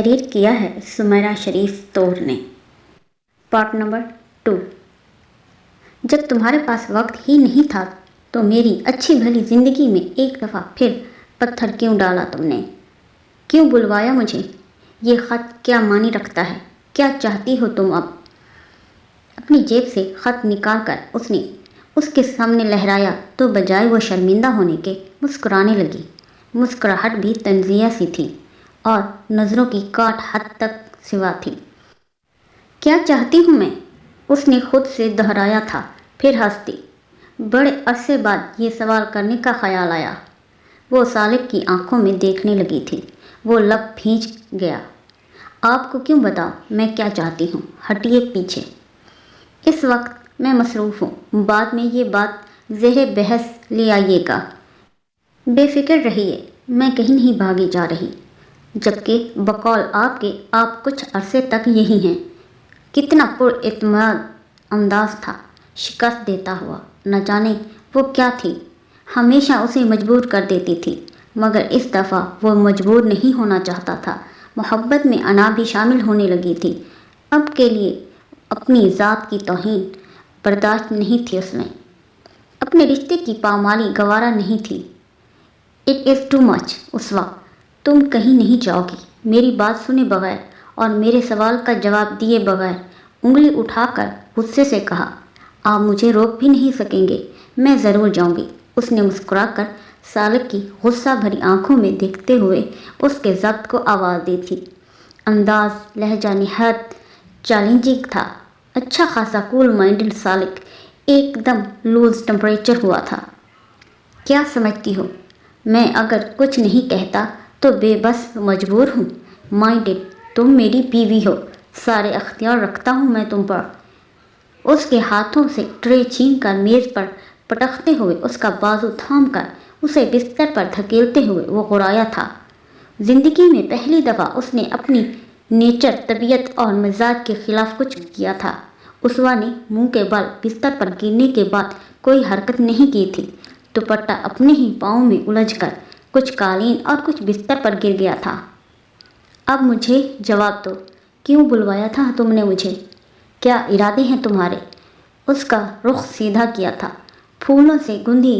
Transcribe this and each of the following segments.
تحریر کیا ہے سمیرہ شریف طور نے۔ Part number 2۔ جب تمہارے پاس وقت ہی نہیں تھا تو میری اچھی بھلی زندگی میں ایک دفعہ پھر پتھر کیوں ڈالا تم نے؟ کیوں بلوایا مجھے؟ یہ خط کیا معنی رکھتا ہے؟ کیا چاہتی ہو تم اب؟ اپنی جیب سے خط نکال کر اس نے اس کے سامنے لہرایا تو بجائے وہ شرمندہ ہونے کے مسکرانے لگی۔ مسکراہٹ بھی طنزیہ سی تھی اور نظروں کی کاٹ حد تک سوا تھی۔ کیا چاہتی ہوں میں؟ اس نے خود سے دہرایا تھا، پھر ہنس دی۔ بڑے عرصے بعد یہ سوال کرنے کا خیال آیا۔ وہ سالک کی آنکھوں میں دیکھنے لگی تھی۔ وہ لب بھیج گیا۔ آپ کو کیوں بتاؤ میں کیا چاہتی ہوں؟ ہٹیے پیچھے۔ اس وقت میں مصروف ہوں، بعد میں یہ بات زیر بحث لے آئیے گا۔ بے فکر رہیے، میں کہیں نہیں بھاگی جا رہی، جبکہ بقول آپ کچھ عرصے تک یہی ہیں۔ کتنا پر اعتماد انداز تھا، شکست دیتا ہوا۔ نہ جانے وہ کیا تھی، ہمیشہ اسے مجبور کر دیتی تھی، مگر اس دفعہ وہ مجبور نہیں ہونا چاہتا تھا۔ محبت میں انا بھی شامل ہونے لگی تھی۔ اب کے لیے اپنی ذات کی توہین برداشت نہیں تھی اس میں۔ اپنے رشتے کی پامالی گوارا نہیں تھی۔ اٹ از ٹو مچ اسوا، تم کہیں نہیں جاؤ گی۔ میری بات سنے بغیر اور میرے سوال کا جواب دیے بغیر انگلی اٹھا کر غصے سے کہا، آپ مجھے روک بھی نہیں سکیں گے، میں ضرور جاؤں گی۔ اس نے مسکرا کر سالک کی غصہ بھری آنکھوں میں دیکھتے ہوئے اس کے ضبط کو آواز دی تھی۔ انداز لہجہ نہایت چیلنجنگ تھا۔ اچھا خاصا کول مائنڈڈ سالک ایک دم لوز ٹمپریچر ہوا تھا۔ کیا سمجھتی ہو میں اگر کچھ نہیں کہتا تو بے بس مجبور ہوں؟ مائنڈڈ، تم میری بیوی ہو، سارے اختیار رکھتا ہوں میں تم پر۔ اس کے ہاتھوں سے ٹرے چھین کر میز پر پٹکتے ہوئے، اس کا بازو تھام کر اسے بستر پر دھکیلتے ہوئے وہ غرایا تھا۔ زندگی میں پہلی دفعہ اس نے اپنی نیچر، طبیعت اور مزاج کے خلاف کچھ کیا تھا۔ اسوا نے منہ کے بل بستر پر گرنے کے بعد کوئی حرکت نہیں کی تھی۔ دوپٹہ اپنے ہی پاؤں میں الجھ کر کچھ قالین اور کچھ بستر پر گر گیا تھا۔ اب مجھے جواب دو، کیوں بلوایا تھا تم نے مجھے؟ کیا ارادے ہیں تمہارے؟ اس کا رخ سیدھا کیا تھا۔ پھولوں سے گندھی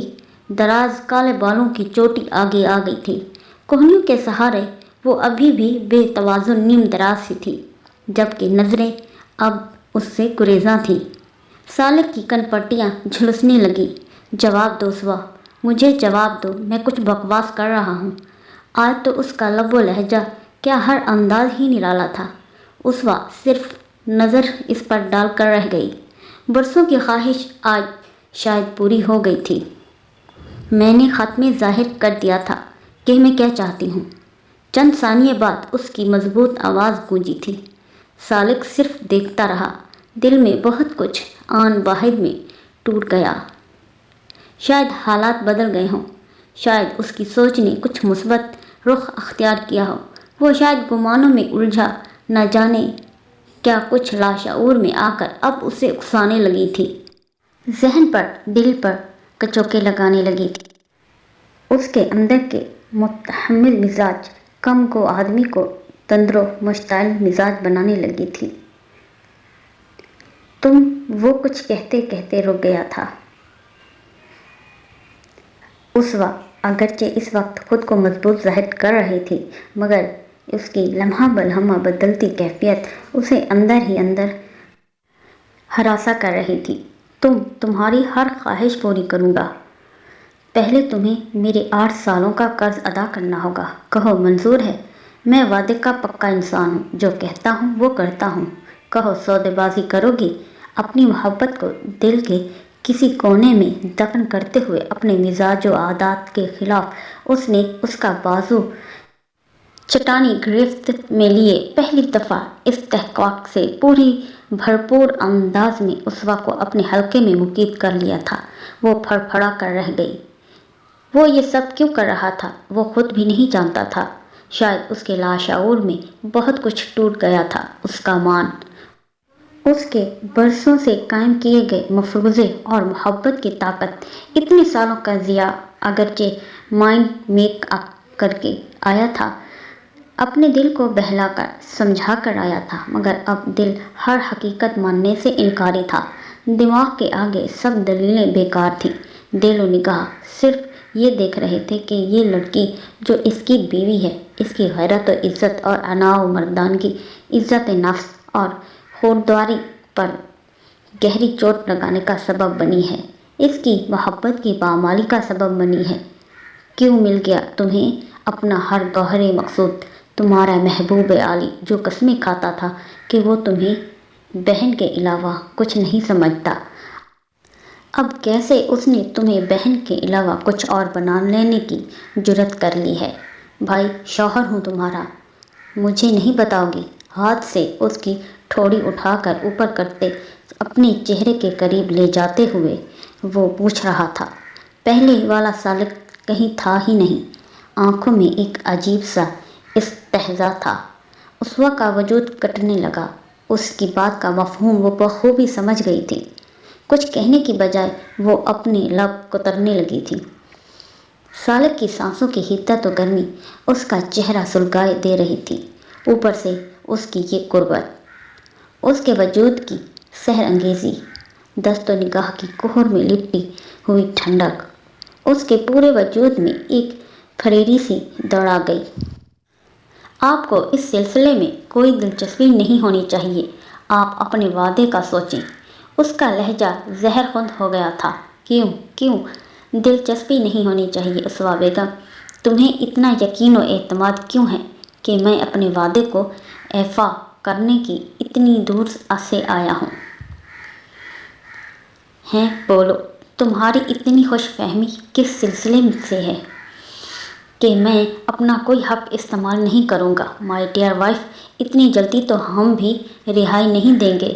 دراز کالے بالوں کی چوٹی آگے آ گئی تھی۔ کوہنیوں کے سہارے وہ ابھی بھی بے توازن نیم دراز سی تھی، جبکہ نظریں اب اس سے گریزاں تھیں۔ سالک کی کن پٹیاں جھلسنے لگیں۔ جواب دو سوا، مجھے جواب دو، میں کچھ بکواس کر رہا ہوں؟ آج تو اس کا لب و لہجہ، کیا ہر انداز ہی نرالا تھا۔ اسوا صرف نظر اس پر ڈال کر رہ گئی۔ برسوں کی خواہش آج شاید پوری ہو گئی تھی۔ میں نے خط میں ظاہر کر دیا تھا کہ میں کیا چاہتی ہوں۔ چند ثانیے بعد اس کی مضبوط آواز گونجی تھی۔ سالک صرف دیکھتا رہا۔ دل میں بہت کچھ آن واحد میں ٹوٹ گیا۔ شاید حالات بدل گئے ہوں، شاید اس کی سوچ نے کچھ مثبت رخ اختیار کیا ہو۔ وہ شاید گمانوں میں الجھا نہ جانے کیا کچھ لاشعور میں آ کر اب اسے اکسانے لگی تھی، ذہن پر، دل پر کچوکے لگانے لگی تھی۔ اس کے اندر کے متحمل مزاج کم کو آدمی کو تندر و مشتعل مزاج بنانے لگی تھی۔ وہ کچھ کہتے کہتے رک گیا تھا۔ اسوا اگرچہ اس وقت خود کو مضبوط ظاہر کر رہی تھی، مگر اس کی لمحہ بلمحہ بدلتی کیفیت اسے اندر ہی اندر ہراساں کر رہی تھی۔ تمہاری ہر خواہش پوری کروں گا۔ پہلے تمہیں میرے 8 سالوں کا قرض ادا کرنا ہوگا۔ کہو منظور ہے؟ میں وعدے کا پکا انسان ہوں، جو کہتا ہوں وہ کرتا ہوں۔ کہو سودے بازی کرو گی؟ اپنی محبت کو دل کے کسی کونے میں دفن کرتے ہوئے اپنے مزاج و عادات کے خلاف اس نے اس کا بازو چٹانی گرفت میں لیے پہلی دفعہ استحقاق سے پوری بھرپور انداز میں اسوا کو اپنے حلقے میں مقید کر لیا تھا۔ وہ پھڑ پھڑا کر رہ گئی۔ وہ یہ سب کیوں کر رہا تھا وہ خود بھی نہیں جانتا تھا۔ شاید اس کے لاشعور میں بہت کچھ ٹوٹ گیا تھا۔ اس کا مان، اس کے برسوں سے قائم کیے گئے مفروضے اور محبت کی طاقت، اتنے سالوں کا ضیاع اگرچہ مائنڈ میک اپ کر کے آیا تھا، اپنے دل کو بہلا کر سمجھا کر آیا تھا، مگر اب دل ہر حقیقت ماننے سے انکاری تھا۔ دماغ کے آگے سب دلیلیں بیکار تھیں۔ دل و نگاہ صرف یہ دیکھ رہے تھے کہ یہ لڑکی جو اس کی بیوی ہے، اس کی غیرت و عزت اور انا و مردانگی، عزت نفس اور خودداری پر گہری چوٹ لگانے کا سبب بنی ہے، اس کی محبت کی پامالی کا سبب بنی ہے۔ کیوں مل گیا تمہیں اپنا ہر گوہر مقصود، تمہارا محبوب عالی، جو قسمیں کھاتا تھا کہ وہ تمہیں بہن کے علاوہ کچھ نہیں سمجھتا؟ اب کیسے اس نے تمہیں بہن کے علاوہ کچھ اور بنا لینے کی جرات کر لی ہے؟ بھائی، شوہر ہوں تمہارا، مجھے نہیں بتاؤ گی؟ ہاتھ سے اس کی ٹھوڑی اٹھا کر اوپر کرتے اپنے چہرے کے قریب لے جاتے ہوئے وہ پوچھ رہا تھا۔ پہلے والا سالک کہیں تھا ہی نہیں۔ آنکھوں میں ایک عجیب سا استحضاء تھا۔ اسوا کا وجود کٹنے لگا۔ اس کی بات کا مفہوم وہ بخوبی سمجھ گئی تھی۔ کچھ کہنے کی بجائے وہ اپنے لب کترنے لگی تھی۔ سالک کی سانسوں کی حدت و گرمی اس کا چہرہ سلگائے دے رہی تھی۔ اوپر سے اس کی یہ قربت، اس کے وجود کی سحر انگیزی، دست و نگاہ کی کہر میں لپٹی ہوئی ٹھنڈک اس کے پورے وجود میں ایک پھریری سی دوڑا گئی۔ آپ کو اس سلسلے میں کوئی دلچسپی نہیں ہونی چاہیے، آپ اپنے وعدے کا سوچیں۔ اس کا لہجہ زہر خند ہو گیا تھا۔ کیوں دلچسپی نہیں ہونی چاہیے اسوا بیگم؟ تمہیں اتنا یقین و اعتماد کیوں ہے کہ میں اپنے وعدے کو ایفا کرنے کی اتنی دور سے آیا ہوں؟ ہیں بولو، تمہاری اتنی خوش فہمی کس سلسلے سے ہے کہ میں اپنا کوئی حق استعمال نہیں کروں گا؟ مائی ڈیئر وائف، اتنی جلدی تو ہم بھی رہائی نہیں دیں گے۔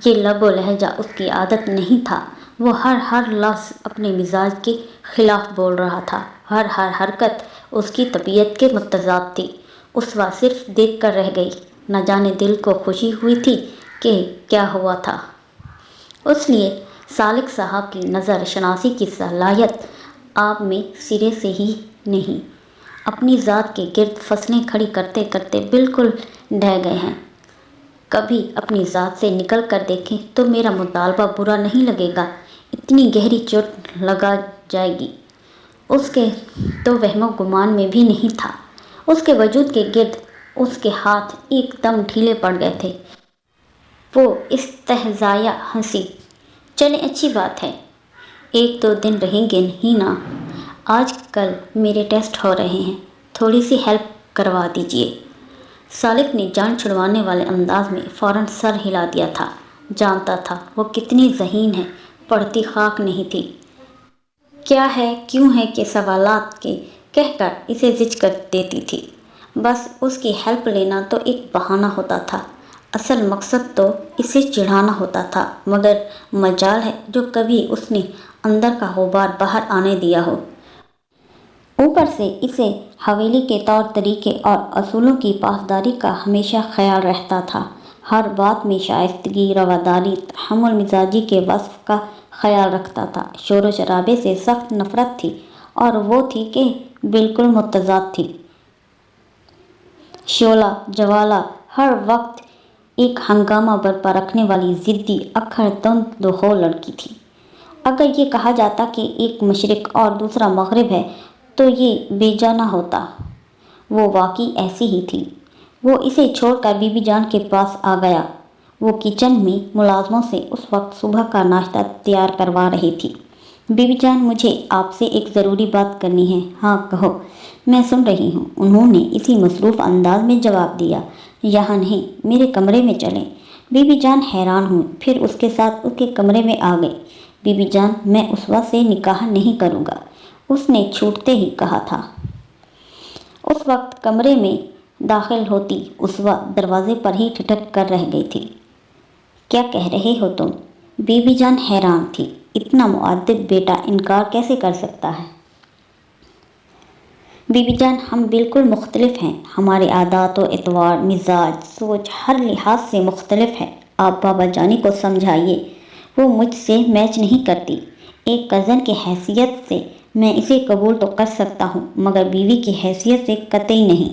یہ لب و لہجہ اس کی عادت نہیں تھا۔ وہ ہر لفظ اپنے مزاج کے خلاف بول رہا تھا، ہر حرکت اس کی طبیعت کے متضاد تھی۔ اسوا صرف دیکھ کر رہ گئی۔ نہ جانے دل کو خوشی ہوئی تھی کہ کیا ہوا تھا۔ اس لیے سالک صاحب کی نظر شناسی کی صلاحیت آپ میں سرے سے ہی نہیں، اپنی ذات کے گرد فصلیں کھڑی کرتے کرتے بالکل ڈھہ گئے ہیں۔ کبھی اپنی ذات سے نکل کر دیکھیں تو میرا مطالبہ برا نہیں لگے گا، اتنی گہری چوٹ لگا جائے گی۔ اس کے تو وہم و گمان میں بھی نہیں تھا۔ اس کے وجود کے گرد اس کے ہاتھ ایک دم ڈھیلے پڑ گئے تھے۔ وہ استہزائیہ ہنسی۔ چلیں، اچھی بات ہے، ایک دو دن رہیں گے ہی نا؟ آج کل میرے ٹیسٹ ہو رہے ہیں، تھوڑی سی ہیلپ کروا دیجیے۔ سالک نے جان چھڑوانے والے انداز میں فوراً سر ہلا دیا تھا۔ جانتا تھا وہ کتنی ذہین ہے، پڑھتی خاک نہیں تھی۔ کیا ہے، کیوں ہے کے سوالات کے کہہ کر اسے زج کر دیتی تھی۔ بس اس کی ہیلپ لینا تو ایک بہانہ ہوتا تھا، اصل مقصد تو اسے چڑھانا ہوتا تھا۔ مگر مجال ہے جو کبھی اس نے اندر کا غبار باہر آنے دیا ہو۔ اوپر سے اسے حویلی کے طور طریقے اور اصولوں کی پاسداری کا ہمیشہ خیال رہتا تھا۔ ہر بات میں شائستگی، رواداری، تحمل مزاجی کے وصف کا خیال رکھتا تھا۔ شور و شرابے سے سخت نفرت تھی، اور وہ تھی کہ بالکل متضاد تھی۔ شعلہ جوالہ، ہر وقت ایک ہنگامہ برپا رکھنے والی ضدی اکھڑ دند دخول لڑکی تھی۔ اگر یہ کہا جاتا کہ ایک مشرق اور دوسرا مغرب ہے تو یہ بے جا نہ ہوتا۔ وہ واقعی ایسی ہی تھی۔ وہ اسے چھوڑ کر بی بی جان کے پاس آ گیا۔ وہ کچن میں ملازموں سے اس وقت صبح کا ناشتہ تیار کروا رہی تھی۔ بی بی جان، مجھے آپ سے ایک ضروری بات کرنی ہے۔ ہاں کہو، میں سن رہی ہوں، انہوں نے اسی مصروف انداز میں جواب دیا۔ یہاں نہیں، میرے کمرے میں چلیں۔ بی بی جان حیران ہوئی، پھر اس کے ساتھ اس کے کمرے میں آ گئی۔ بی بی جان، میں اسوا سے نکاح نہیں کروں گا، اس نے چھوٹتے ہی کہا تھا۔ اس وقت کمرے میں داخل ہوتی اسوا دروازے پر ہی ٹھٹک کر رہ گئی تھی۔ کیا کہہ رہے ہو تم؟ بی بی جان حیران تھی۔ اتنا مؤدب بیٹا انکار کیسے کر سکتا ہے؟ بی بی جان، ہم بالکل مختلف ہیں، ہمارے عادات و اطوار، مزاج، سوچ ہر لحاظ سے مختلف ہے۔ آپ بابا جانی کو سمجھائیے، وہ مجھ سے میچ نہیں کرتی۔ ایک کزن کی حیثیت سے میں اسے قبول تو کر سکتا ہوں، مگر بیوی کی حیثیت سے قطعی نہیں۔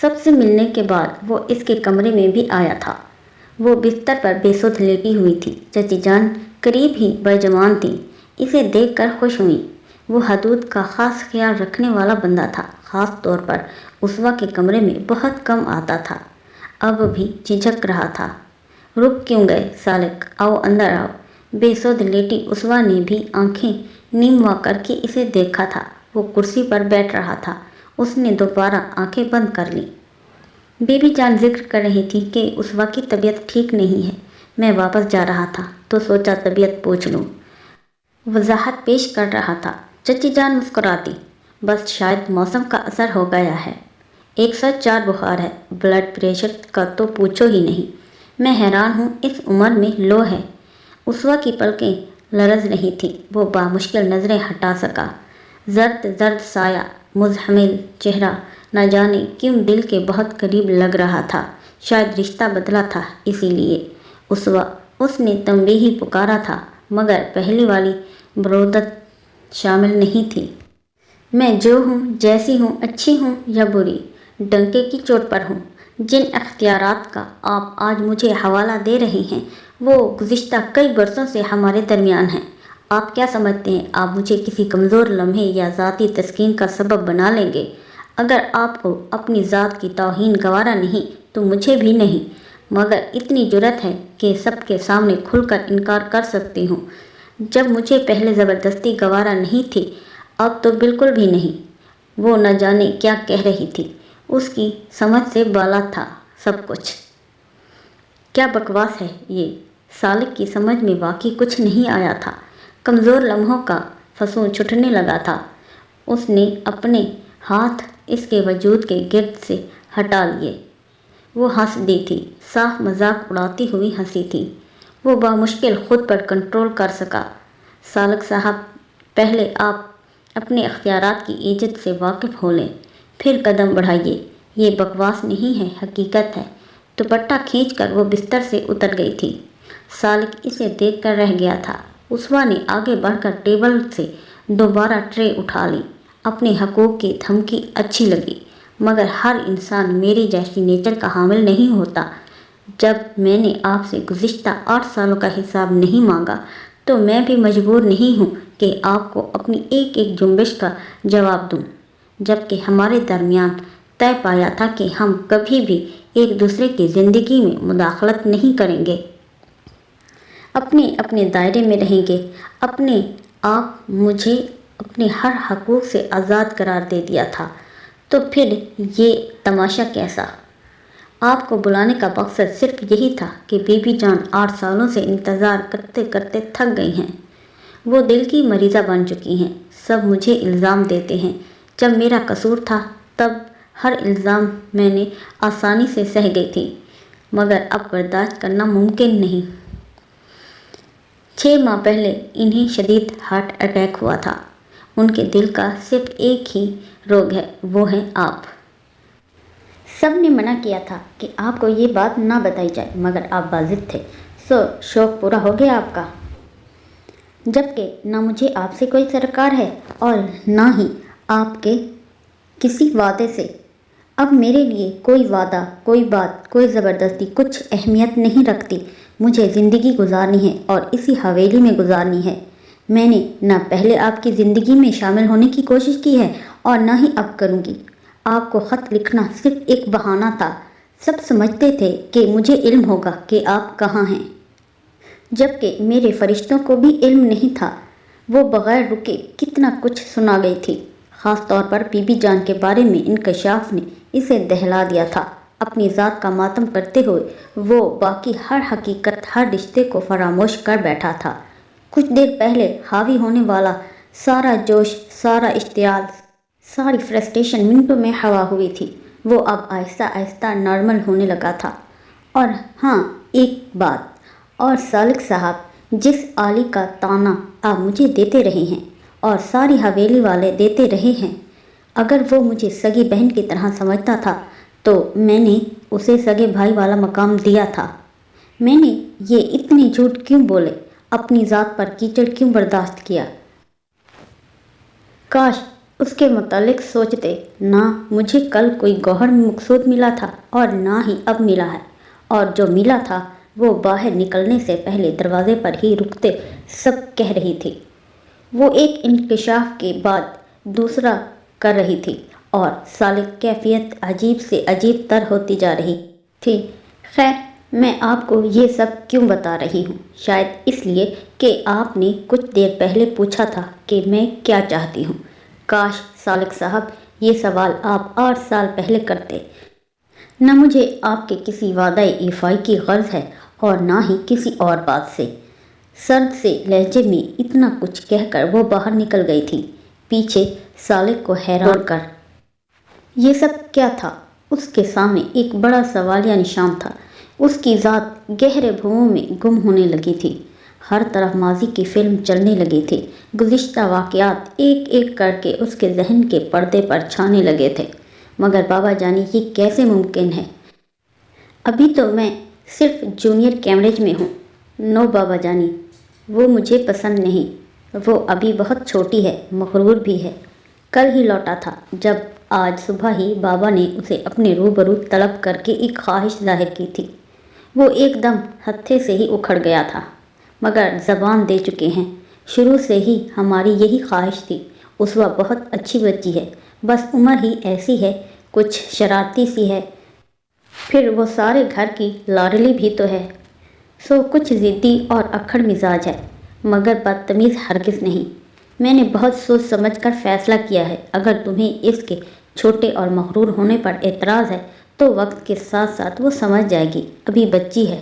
سب سے ملنے کے بعد وہ اس کے کمرے میں بھی آیا تھا۔ وہ بستر پر بے سود لیٹی ہوئی تھی۔ چچی جان قریب ہی برجمان تھیں، اسے دیکھ کر خوش ہوئیں۔ وہ حدود کا خاص خیال رکھنے والا بندہ تھا، خاص طور پر اسوا کے کمرے میں بہت کم آتا تھا۔ اب بھی جھجک رہا تھا۔ رک کیوں گئے سالک، آؤ اندر آؤ۔ بے سود لیٹی اسوا نے بھی آنکھیں نیم وا کر کے اسے دیکھا تھا۔ وہ کرسی پر بیٹھ رہا تھا۔ اس نے دوبارہ آنکھیں بند کر لیں۔ بی بی جان ذکر کر رہی تھی کہ اسوا کی طبیعت ٹھیک نہیں ہے۔ میں واپس جا رہا تھا تو سوچا طبیعت پوچھ لوں، وضاحت پیش کر رہا تھا۔ چچی جان مسکراتی، بس شاید موسم کا اثر ہو گیا ہے۔ 104 بخار ہے، بلڈ پریشر کا تو پوچھو ہی نہیں۔ میں حیران ہوں، اس عمر میں لو ہے۔ اسوا کی پلکیں لرز رہی تھیں۔ وہ بامشکل نظریں ہٹا سکا۔ زرد زرد سایہ، مزحمل چہرہ، نہ جانے کیوں دل کے بہت قریب لگ رہا تھا۔ شاید رشتہ بدلا تھا اسی لیے۔ اسوا، اس نے تنبیہی پکارا تھا، مگر پہلی والی برودت شامل نہیں تھی۔ میں جو ہوں، جیسی ہوں، اچھی ہوں یا بری، ڈنکے کی چوٹ پر ہوں۔ جن اختیارات کا آپ آج مجھے حوالہ دے رہے ہیں وہ گزشتہ کئی برسوں سے ہمارے درمیان ہیں۔ آپ کیا سمجھتے ہیں آپ مجھے کسی کمزور لمحے یا ذاتی تسکین کا سبب بنا لیں گے؟ اگر آپ کو اپنی ذات کی توہین گوارا نہیں تو مجھے بھی نہیں، مگر اتنی جرأت ہے کہ سب کے سامنے کھل کر انکار کر سکتی ہوں۔ جب مجھے پہلے زبردستی گوارا نہیں تھی، اب تو بالکل بھی نہیں۔ وہ نہ جانے کیا کہہ رہی تھی، اس کی سمجھ سے بالا تھا سب کچھ۔ کیا بکواس ہے یہ؟ سالک کی سمجھ میں واقعی کچھ نہیں آیا تھا۔ کمزور لمحوں کا فسون چھٹنے لگا تھا۔ اس نے اپنے ہاتھ اس کے وجود کے گرد سے ہٹا لیے۔ وہ ہنس دی تھی، صاف مذاق اڑاتی ہوئی ہنسی تھی۔ وہ بامشکل خود پر کنٹرول کر سکا۔ سالک صاحب، پہلے آپ اپنے اختیارات کی ایجاد سے واقف ہو لیں، پھر قدم بڑھائیے۔ یہ بکواس نہیں ہے، حقیقت ہے۔ دوپٹہ کھینچ کر وہ بستر سے اتر گئی تھی۔ سالک اسے دیکھ کر رہ گیا تھا۔ اسوا نے آگے بڑھ کر ٹیبل سے دوبارہ ٹرے اٹھا لی۔ اپنے حقوق کی دھمکی اچھی لگی، مگر ہر انسان میری جیسی نیچر کا حامل نہیں ہوتا۔ جب میں نے آپ سے گزشتہ 8 سالوں کا حساب نہیں مانگا تو میں بھی مجبور نہیں ہوں کہ آپ کو اپنی ایک ایک جنبش کا جواب دوں، جبکہ ہمارے درمیان طے پایا تھا کہ ہم کبھی بھی ایک دوسرے کی زندگی میں مداخلت نہیں کریں گے، اپنے اپنے دائرے میں رہیں گے۔ اپنے آپ مجھے اپنے ہر حقوق سے آزاد قرار دے دیا تھا، تو پھر یہ تماشا کیسا؟ آپ کو بلانے کا مقصد صرف یہی تھا کہ بی بی جان 8 سالوں سے انتظار کرتے کرتے تھک گئی ہیں۔ وہ دل کی مریضہ بن چکی ہیں۔ سب مجھے الزام دیتے ہیں۔ جب میرا قصور تھا تب ہر الزام میں نے آسانی سے سہ گئی تھی، مگر اب برداشت کرنا ممکن نہیں۔ 6 ماہ پہلے انہیں شدید ہارٹ اٹیک ہوا تھا۔ ان کے دل کا صرف ایک ہی روگ ہے، وہ ہیں آپ۔ سب نے منع کیا تھا کہ آپ کو یہ بات نہ بتائی جائے، مگر آپ باضد تھے، سو شوق پورا ہو گیا آپ کا۔ جبکہ نہ مجھے آپ سے کوئی سرکار ہے اور نہ ہی آپ کے کسی وعدے سے۔ اب میرے لیے کوئی وعدہ، کوئی بات، کوئی زبردستی کچھ اہمیت نہیں رکھتی۔ مجھے زندگی گزارنی ہے اور اسی حویلی میں گزارنی ہے۔ میں نے نہ پہلے آپ کی زندگی میں شامل ہونے کی کوشش کی ہے اور نہ ہی اب کروں گی۔ آپ کو خط لکھنا صرف ایک بہانہ تھا۔ سب سمجھتے تھے کہ مجھے علم ہوگا کہ آپ کہاں ہیں، جبکہ میرے فرشتوں کو بھی علم نہیں تھا۔ وہ بغیر رکے کتنا کچھ سنا گئی تھی۔ خاص طور پر بی بی جان کے بارے میں انکشاف نے اسے دہلا دیا تھا۔ اپنی ذات کا ماتم کرتے ہوئے وہ باقی ہر حقیقت، ہر رشتے کو فراموش کر بیٹھا تھا۔ کچھ دیر پہلے حاوی ہونے والا سارا جوش، سارا اشتعال، ساری فرسٹریشن منٹوں میں ہوا ہوئی تھی۔ وہ اب آہستہ آہستہ نارمل ہونے لگا تھا۔ اور ہاں، ایک بات اور سالک صاحب، جس آلی کا طعنہ آپ مجھے دیتے رہے ہیں اور ساری حویلی والے دیتے رہے ہیں، اگر وہ مجھے سگی بہن کی طرح سمجھتا تھا تو میں نے اسے سگے بھائی والا مقام دیا تھا۔ میں نے یہ اتنے جھوٹ کیوں بولے، اپنی ذات پر کیچڑ کیوں برداشت کیا؟ کاش اس کے متعلق سوچتے، نہ مجھے کل کوئی گوہر مقصود ملا تھا اور نہ ہی اب ملا ہے، اور جو ملا تھا وہ باہر نکلنے سے پہلے دروازے پر ہی رکتے سب کہہ رہی تھی۔ وہ ایک انکشاف کے بعد دوسرا کر رہی تھی اور سالک کیفیت عجیب سے عجیب تر ہوتی جا رہی تھی۔ خیر، میں آپ کو یہ سب کیوں بتا رہی ہوں؟ شاید اس لیے کہ آپ نے کچھ دیر پہلے پوچھا تھا کہ میں کیا چاہتی ہوں۔ کاش سالک صاحب یہ سوال آپ 8 سال پہلے کرتے۔ نہ مجھے آپ کے کسی وعدہ ایفائی کی غرض ہے اور نہ ہی کسی اور بات سے۔ سرد سے لہجے میں اتنا کچھ کہہ کر وہ باہر نکل گئی تھی، پیچھے سالک کو حیران کر۔ یہ سب کیا تھا؟ اس کے سامنے ایک بڑا سوالیہ نشان تھا۔ اس کی ذات گہرے بھوؤں میں گم ہونے لگی تھی۔ ہر طرف ماضی کی فلم چلنے لگی تھی۔ گزشتہ واقعات ایک ایک کر کے اس کے ذہن کے پردے پر چھانے لگے تھے۔ مگر بابا جانی، یہ کیسے ممکن ہے؟ ابھی تو میں صرف جونیئر کیمبرج میں ہوں۔ نو بابا جانی، وہ مجھے پسند نہیں۔ وہ ابھی بہت چھوٹی ہے، مغرور بھی ہے۔ کل ہی لوٹا تھا جب آج صبح ہی بابا نے اسے اپنے روبرو طلب کر کے ایک خواہش ظاہر کی تھی۔ وہ ایک دم ہتھے سے ہی اکھڑ گیا تھا، مگر زبان دے چکے ہیں۔ شروع سے ہی ہماری یہی خواہش تھی۔ اسوا بہت اچھی بچی ہے، بس عمر ہی ایسی ہے، کچھ شرارتی سی ہے، پھر وہ سارے گھر کی لاڈلی بھی تو ہے، سو کچھ ضدی اور اکھڑ مزاج ہے، مگر بدتمیز ہرگز نہیں۔ میں نے بہت سوچ سمجھ کر فیصلہ کیا ہے۔ اگر تمہیں اس کے چھوٹے اور مغرور ہونے پر اعتراض ہے تو وقت کے ساتھ ساتھ وہ سمجھ جائے گی، ابھی بچی ہے۔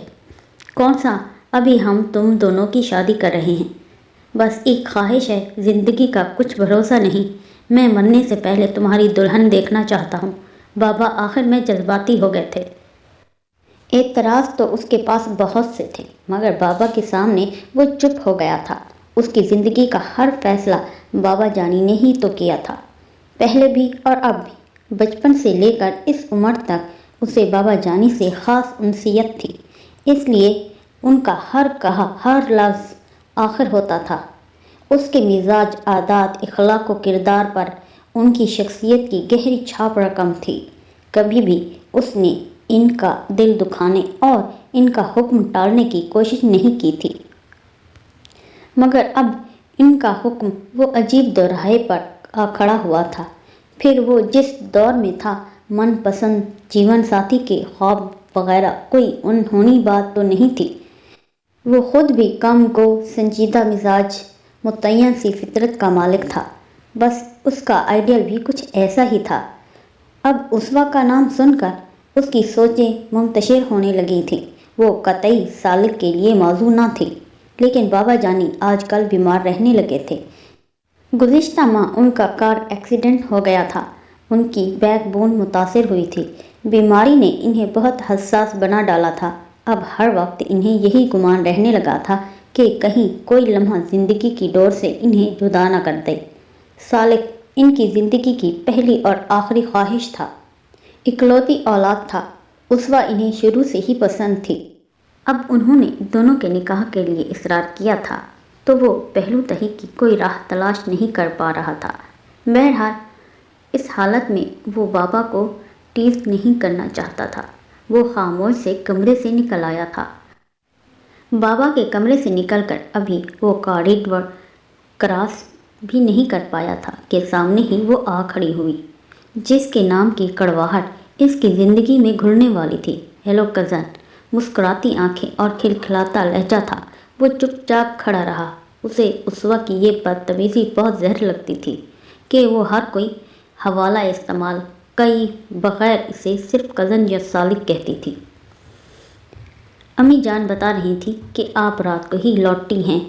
کون سا، ابھی ہم تم دونوں کی شادی کر رہے ہیں۔ بس ایک خواہش ہے، زندگی کا کچھ بھروسہ نہیں، میں مرنے سے پہلے تمہاری دلہن دیکھنا چاہتا ہوں۔ بابا آخر میں جذباتی ہو گئے تھے۔ اعتراض تو اس کے پاس بہت سے تھے، مگر بابا کے سامنے وہ چپ ہو گیا تھا۔ اس کی زندگی کا ہر فیصلہ بابا جانی نے ہی تو کیا تھا، پہلے بھی اور اب بھی۔ بچپن سے لے کر اس عمر تک اسے بابا جانی سے خاص انسیت تھی، اس لیے ان کا ہر کہا ہر لفظ آخر ہوتا تھا۔ اس کے مزاج، عادات، اخلاق و کردار پر ان کی شخصیت کی گہری چھاپ رقم تھی۔ کبھی بھی اس نے ان کا دل دکھانے اور ان کا حکم ٹالنے کی کوشش نہیں کی تھی، مگر اب ان کا حکم وہ عجیب دوراہے پر آ کھڑا ہوا تھا۔ پھر وہ جس دور میں تھا، من پسند جیون ساتھی کے خواب وغیرہ کوئی انہونی بات تو نہیں تھی۔ وہ خود بھی کم گو، سنجیدہ مزاج، متعین سی فطرت کا مالک تھا۔ بس اس کا آئیڈیل بھی کچھ ایسا ہی تھا۔ اب اسوا کا نام سن کر اس کی سوچیں منتشر ہونے لگی تھیں۔ وہ قطعی سالک کے لیے موضوع نہ تھی، لیکن بابا جانی آج کل بیمار رہنے لگے تھے۔ گزشتہ ماہ ان کا کار ایکسیڈنٹ ہو گیا تھا۔ ان کی بیک بون متاثر ہوئی تھی۔ بیماری نے انہیں بہت حساس بنا ڈالا تھا۔ اب ہر وقت انہیں یہی گمان رہنے لگا تھا کہ کہیں کوئی لمحہ زندگی کی ڈور سے انہیں جدا نہ کر دے۔ سالک ان کی زندگی کی پہلی اور آخری خواہش تھا، اکلوتی اولاد تھا۔ اسوا انہیں شروع سے ہی پسند تھی۔ اب انہوں نے دونوں کے نکاح کے لیے اصرار کیا تھا تو وہ پہلو تہی کی کوئی راہ تلاش نہیں کر پا رہا تھا۔ بہرحال اس حالت میں وہ بابا کو ٹیز نہیں کرنا چاہتا تھا۔ وہ خاموش سے کمرے سے نکل آیا تھا۔ بابا کے کمرے سے نکل کر ابھی وہ کاریڈور کراس بھی نہیں کر پایا تھا کہ سامنے ہی وہ آ کھڑی ہوئی، جس کے نام کی کڑواہٹ اس کی زندگی میں گھلنے والی تھی۔ Hello cousin. مسکراتی آنکھیں اور کھلکھلاتا لہجہ تھا۔ وہ چپ چاپ کھڑا رہا۔ اسے اسوا کی یہ بدتمیزی بہت زہر لگتی تھی کہ وہ ہر کوئی حوالہ استعمال کئی بغیر اسے صرف کزن یا سالک کہتی تھی۔ امی جان بتا رہی تھی کہ آپ رات کو ہی لوٹی ہیں۔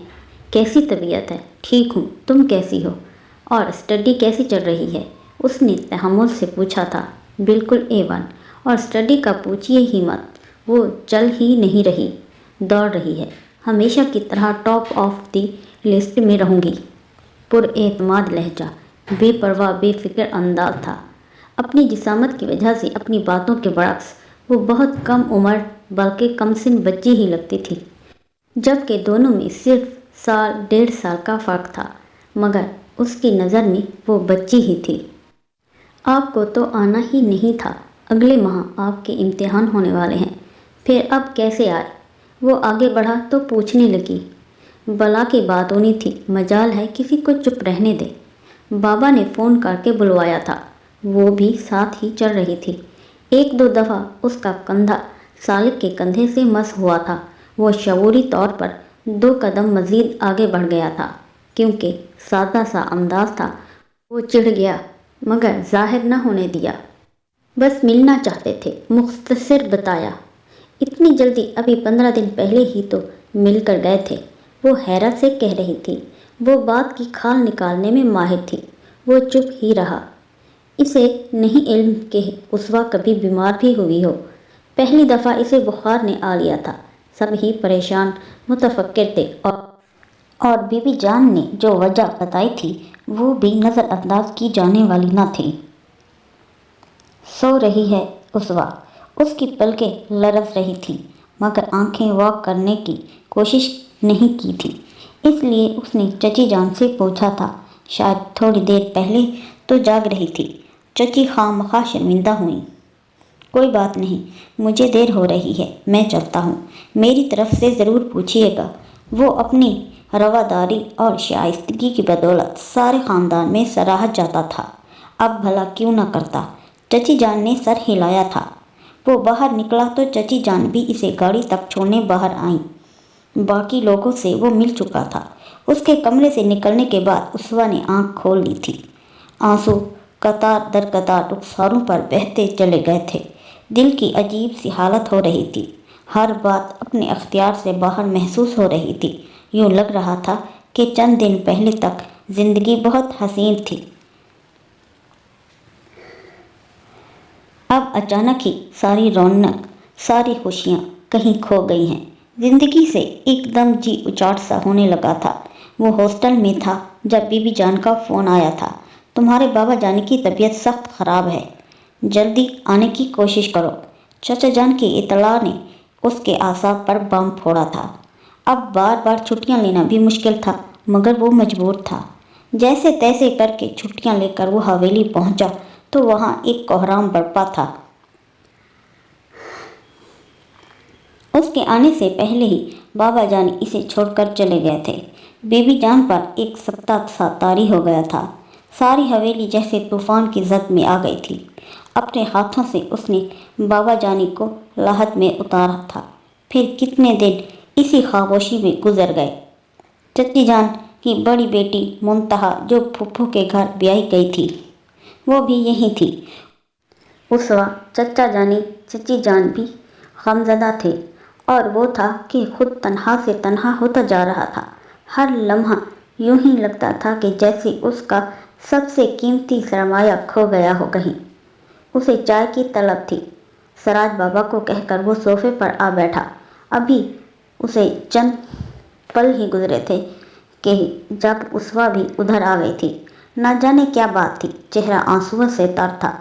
کیسی طبیعت ہے؟ ٹھیک ہوں، تم کیسی ہو؟ اور اسٹڈی کیسی چل رہی ہے؟ اس نے تحمل سے پوچھا تھا۔ بالکل A1، اور اسٹڈی کا پوچھیے ہی مت، وہ چل ہی نہیں رہی، دوڑ رہی ہے۔ ہمیشہ کی طرح ٹاپ آف دی لسٹ میں رہوں گی۔ پر اعتماد لہجہ، بے پرواہ بے فکر انداز تھا۔ اپنی جسامت کی وجہ سے اپنی باتوں کے برعکس وہ بہت کم عمر بلکہ کم سن بچی ہی لگتی تھی، جبکہ دونوں میں صرف سال 1.5 سال کا فرق تھا، مگر اس کی نظر میں وہ بچی ہی تھی۔ آپ کو تو آنا ہی نہیں تھا، اگلے ماہ آپ کے امتحان ہونے والے ہیں، پھر اب کیسے آئے؟ وہ آگے بڑھا تو پوچھنے لگی، بلا کی بات ہونی تھی، مجال ہے کسی کو چپ رہنے دے۔ بابا نے فون کر کے بلوایا تھا، وہ بھی ساتھ ہی چل رہی تھی۔ ایک دو دفعہ اس کا کندھا سالک کے کندھے سے مس ہوا تھا۔ وہ شعوری طور پر 2 قدم مزید آگے بڑھ گیا تھا، کیونکہ سادہ سا انداز تھا۔ وہ چڑھ گیا مگر ظاہر نہ ہونے دیا۔ بس ملنا چاہتے تھے، مختصر بتایا۔ اتنی جلدی؟ ابھی 15 دن پہلے ہی تو مل کر گئے تھے، وہ حیرت سے کہہ رہی تھی۔ وہ بات کی کھال نکالنے میں ماہر تھی۔ وہ چپ ہی رہا۔ اسے نہیں علم کہ اسوا کبھی بیمار بھی ہوئی ہو۔ پہلی دفعہ اسے بخار نے آ لیا تھا۔ سب ہی پریشان متفکر تھے، اور بی بی جان نے جو وجہ بتائی تھی وہ بھی نظر انداز کی جانے والی نہ تھی۔ سو رہی ہے اسوا۔ اس کی پلکیں لرز رہی تھیں مگر آنکھیں واک کرنے کی کوشش نہیں کی تھی، اس لیے اس نے چچی جان سے پوچھا تھا۔ شاید تھوڑی دیر پہلے تو جاگ رہی تھی۔ چچی خواہ مخواہ شرمندہ ہوئیں۔ کوئی بات نہیں، مجھے دیر ہو رہی ہے، میں چلتا ہوں۔ میری طرف سے ضرور پوچھیے گا۔ وہ اپنی رواداری اور شائستگی کی بدولت سارے خاندان میں سراہا جاتا تھا، اب بھلا کیوں نہ کرتا۔ چچی جان نے سر ہلایا تھا۔ وہ باہر نکلا تو چچی جان بھی اسے گاڑی تک چھوڑنے باہر آئیں۔ باقی لوگوں سے وہ مل چکا تھا۔ اس کے کمرے سے نکلنے کے بعد اسوا نے آنکھ کھول لی تھی۔ آنسو قطار در قطار رخساروں پر بہتے چلے گئے تھے۔ دل کی عجیب سی حالت ہو رہی تھی۔ ہر بات اپنے اختیار سے باہر محسوس ہو رہی تھی۔ یوں لگ رہا تھا کہ چند دن پہلے تک زندگی بہت حسین تھی، اب اچانک ہی ساری رونق، ساری خوشیاں کہیں کھو گئی ہیں۔ زندگی سے ایک دم جی اچاٹ سا ہونے لگا تھا۔ وہ ہاسٹل میں تھا جب بی بی جان کا فون آیا تھا، تمہارے بابا جان کی طبیعت سخت خراب ہے، جلدی آنے کی کوشش کرو۔ چچا جان کی اطلاع نے اس کے اعصاب پر بم پھوڑا تھا۔ اب بار بار چھٹیاں لینا بھی مشکل تھا مگر وہ مجبور تھا۔ جیسے تیسے کر کے چھٹیاں لے کر وہ حویلی پہنچا تو وہاں ایک کوہرام برپا تھا۔ اس کے آنے سے پہلے ہی بابا جان اسے چھوڑ کر چلے گئے تھے۔ بی بی جان پر ایک سکتہ سا طاری ہو گیا تھا۔ ساری حویلی جیسے طوفان کی زد میں آ گئی تھی۔ اپنے ہاتھوں سے اس نے بابا جانی کو لاحت میں اتارا تھا۔ پھر کتنے دن اسی خاموشی میں گزر گئے۔ چچی جان کی بڑی بیٹی منتہا جو پھپھو کے گھر بیاہی گئی تھی، وہ بھی یہیں تھی۔ اسوا، چچا جانی، چچی جان بھی غمزدہ تھے، اور وہ تھا کہ خود تنہا سے تنہا ہوتا جا رہا تھا۔ ہر لمحہ یوں ہی لگتا تھا کہ جیسے اس کا سب سے قیمتی سرمایہ کھو گیا ہو کہیں۔ اسے چائے کی طلب تھی۔ سراج بابا کو کہہ کر وہ صوفے پر آ بیٹھا۔ ابھی اسے چند پل ہی گزرے تھے کہ جب اسوا بھی ادھر آ گئی تھی۔ نہ جانے کیا بات تھی، چہرہ آنسوؤں سے تر تھا۔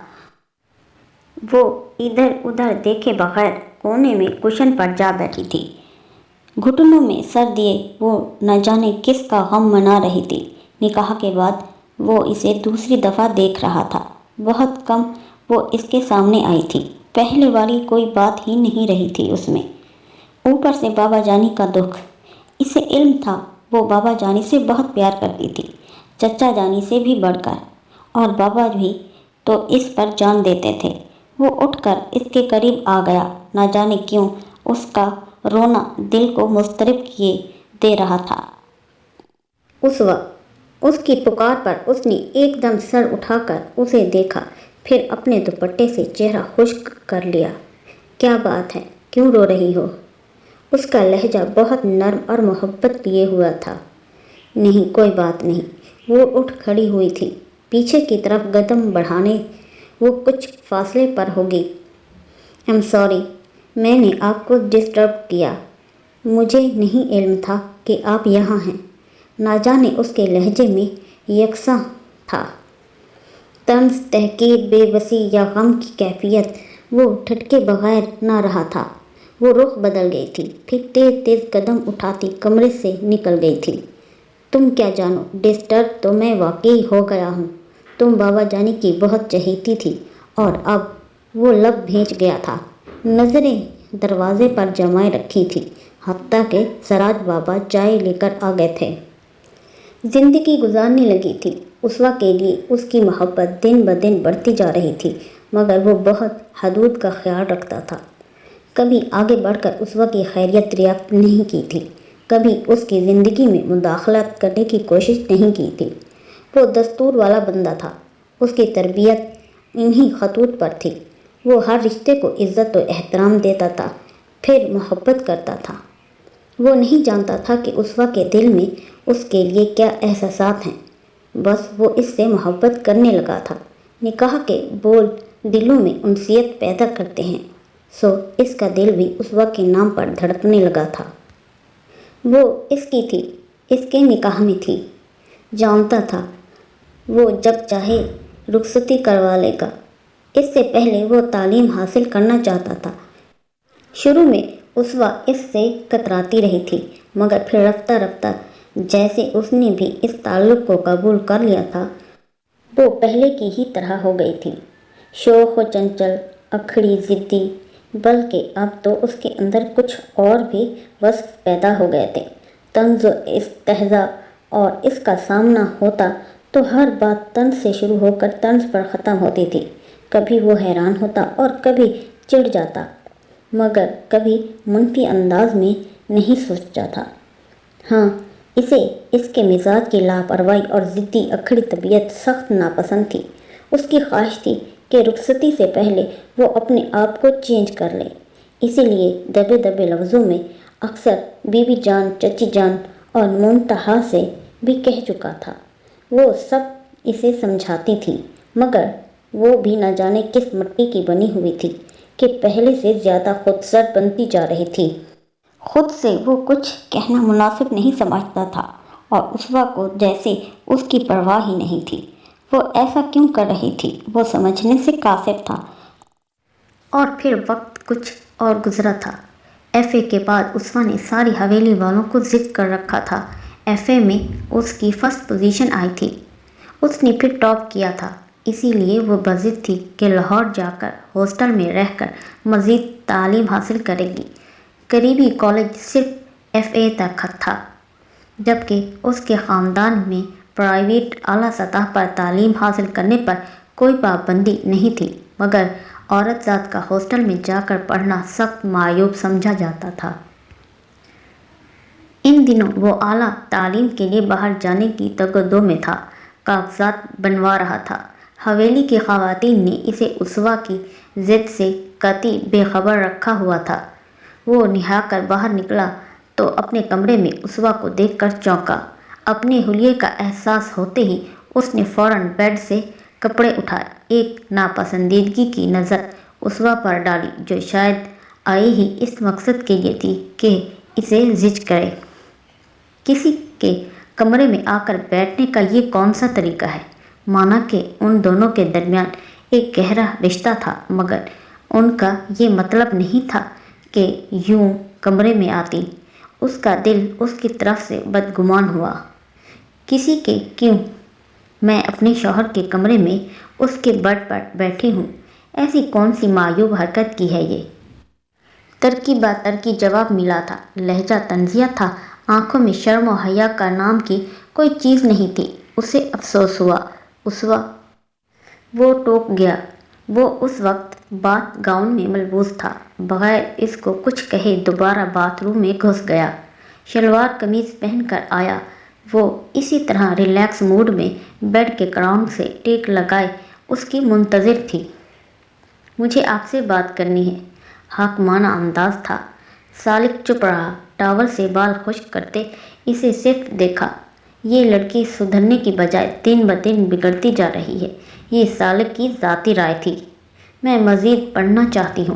وہ ادھر ادھر دیکھے بغیر کونے میں کشن پر جا بیٹھی تھی، گھٹنوں میں سر دیے وہ نہ جانے کس کا غم منا رہی تھی۔ نکاح کے بعد وہ اسے دوسری دفعہ دیکھ رہا تھا۔ بہت کم وہ اس کے سامنے آئی تھی، پہلے والی کوئی بات ہی نہیں رہی تھی اس میں۔ اوپر سے بابا جانی کا دکھ۔ اسے علم تھا وہ بابا جانی سے بہت پیار کرتی تھی، چچا جانی سے بھی بڑھ کر، اور بابا بھی تو اس پر جان دیتے تھے۔ وہ اٹھ کر اس کے قریب آ گیا۔ نہ جانے کیوں اس کا رونا دل کو مضطرب کیے دے رہا تھا۔ اسوا، اس کی پکار پر اس نے ایک دم سر اٹھا کر اسے دیکھا، پھر اپنے دوپٹے سے چہرہ خشک کر لیا۔ کیا بات ہے، کیوں رو رہی ہو؟ اس کا لہجہ بہت نرم اور محبت لیے ہوا تھا۔ نہیں، کوئی بات نہیں۔ وہ اٹھ کھڑی ہوئی تھی، پیچھے کی طرف قدم بڑھانے وہ کچھ فاصلے پر ہوگی۔ ایم سوری، میں نے آپ کو ڈسٹرب کیا، مجھے نہیں علم تھا کہ آپ یہاں ہیں۔ نہ جانے اس کے لہجے میں یکساں تھا طنز، تحقیر، بے بسی یا غم کی کیفیت۔ وہ ٹھٹکے بغیر نہ رہا تھا۔ وہ رخ بدل گئی تھی، پھر تیز تیز قدم اٹھاتی کمرے سے نکل گئی تھی۔ تم کیا جانو، ڈسٹرب تو میں واقعی ہو گیا ہوں۔ تم بابا جانی کی بہت چہیتی تھی اور اب وہ لب بھیج گیا تھا۔ نظریں دروازے پر جمائے رکھی تھی، حتیٰ کہ سراج بابا چائے لے کر آ گئے تھے۔ زندگی گزارنے لگی تھی۔ اسوا کے لیے اس کی محبت دن بدن بڑھتی جا رہی تھی، مگر وہ بہت حدود کا خیال رکھتا تھا۔ کبھی آگے بڑھ کر اسوا کی خیریت دریافت نہیں کی تھی، کبھی اس کی زندگی میں مداخلت کرنے کی کوشش نہیں کی تھی۔ وہ دستور والا بندہ تھا، اس کی تربیت انہی خطوط پر تھی۔ وہ ہر رشتے کو عزت و احترام دیتا تھا، پھر محبت کرتا تھا۔ وہ نہیں جانتا تھا کہ اسوا کے دل میں اس کے لیے کیا احساسات ہیں، بس وہ اس سے محبت کرنے لگا تھا۔ نکاح کے بول دلوں میں انسیت پیدا کرتے ہیں، سو اس کا دل بھی اسوا کے نام پر دھڑکنے لگا تھا۔ وہ اس کی تھی، اس کے نکاح میں تھی۔ جانتا تھا وہ جب چاہے رخصتی کروا لے گا۔ اس سے پہلے وہ تعلیم حاصل کرنا چاہتا تھا۔ شروع میں اسوا اس سے کتراتی رہی تھی، مگر پھر رفتہ رفتہ جیسے اس نے بھی اس تعلق کو قبول کر لیا تھا، وہ پہلے کی ہی طرح ہو گئی تھی۔ شوخ و چنچل، اکھڑی، ضدی، بلکہ اب تو اس کے اندر کچھ اور بھی وصف پیدا ہو گئے تھے۔ طنز و استہزاء، اور اس کا سامنا ہوتا تو ہر بات طنز سے شروع ہو کر طنز پر ختم ہوتی تھی۔ کبھی وہ حیران ہوتا اور کبھی چڑ جاتا، مگر کبھی منفی انداز میں نہیں سوچتا تھا۔ ہاں، اسے اس کے مزاج کی لاپرواہی اور ضدی اکھڑی طبیعت سخت ناپسند تھی۔ اس کی خواہش تھی کہ رخصتی سے پہلے وہ اپنے آپ کو چینج کر لے، اسی لیے دبے دبے لفظوں میں اکثر بی بی جان، چچی جان اور منتہا سے بھی کہہ چکا تھا۔ وہ سب اسے سمجھاتی تھی، مگر وہ بھی نہ جانے کس مٹی کی بنی ہوئی تھی کہ پہلے سے زیادہ خودسر بنتی جا رہی تھی۔ خود سے وہ کچھ کہنا مناسب نہیں سمجھتا تھا، اور اسوا کو جیسے اس کی پرواہ ہی نہیں تھی۔ وہ ایسا کیوں کر رہی تھی، وہ سمجھنے سے قاصر تھا۔ اور پھر وقت کچھ اور گزرا تھا۔ ایف اے کے بعد اسوا نے ساری حویلی والوں کو ضد کر رکھا تھا۔ ایف اے میں اس کی فرسٹ پوزیشن آئی تھی۔ اس نے پھر ٹاپ کیا تھا، اسی لیے وہ بضد تھی کہ لاہور جا کر ہاسٹل میں رہ کر مزید تعلیم حاصل کرے گی۔ قریبی کالج صرف ایف اے تک تھا، جبکہ اس کے خاندان میں پرائیویٹ اعلیٰ سطح پر تعلیم حاصل کرنے پر کوئی پابندی نہیں تھی، مگر عورت ذات کا ہاسٹل میں جا کر پڑھنا سخت معیوب سمجھا جاتا تھا۔ ان دنوں وہ اعلیٰ تعلیم کے لیے باہر جانے کی تگودو میں تھا، کاغذات بنوا رہا تھا۔ حویلی کی خواتین نے اسے اسوا کی ضد سے قطعی بے خبر رکھا ہوا تھا۔ وہ نہا کر باہر نکلا تو اپنے کمرے میں اسوا کو دیکھ کر چونکا۔ اپنے حلیے کا احساس ہوتے ہی اس نے فوراً بیڈ سے کپڑے اٹھائے، ایک ناپسندیدگی کی نظر اسوا پر ڈالی، جو شاید آئی ہی اس مقصد کے لیے تھی کہ اسے زج کرے۔ کسی کے کمرے میں آ کر بیٹھنے کا یہ کون سا طریقہ ہے؟ مانا کہ ان دونوں کے درمیان ایک گہرا رشتہ تھا، مگر ان کا یہ مطلب نہیں تھا کہ یوں کمرے میں آتی۔ اس کا دل اس کی طرف سے بدگمان ہوا۔ کسی کے کیوں؟ میں اپنے شوہر کے کمرے میں اس کے بیڈ پر بیٹھی ہوں، ایسی کون سی معیوب حرکت کی ہے یہ؟ ترکی بہ ترکی جواب ملا تھا، لہجہ طنزیہ تھا، آنکھوں میں شرم و حیا کا نام کی کوئی چیز نہیں تھی۔ اسے افسوس ہوا۔ اسوا، وہ ٹوک گیا۔ وہ اس وقت باتھ گاؤن میں ملبوس تھا، بغیر اس کو کچھ کہے دوبارہ باتھ روم میں گھس گیا۔ شلوار قمیض پہن کر آیا۔ وہ اسی طرح ریلیکس موڈ میں بیڈ کے کراؤن سے ٹیک لگائے اس کی منتظر تھی۔ مجھے آپ سے بات کرنی ہے، حاکمانہ انداز تھا۔ سالک چپ رہا، ٹاول سے بال خشک کرتے اسے صرف دیکھا۔ یہ لڑکی سدھرنے کی بجائے دن بدن بگڑتی جا رہی ہے، یہ سالک کی ذاتی رائے تھی۔ میں مزید پڑھنا چاہتی ہوں،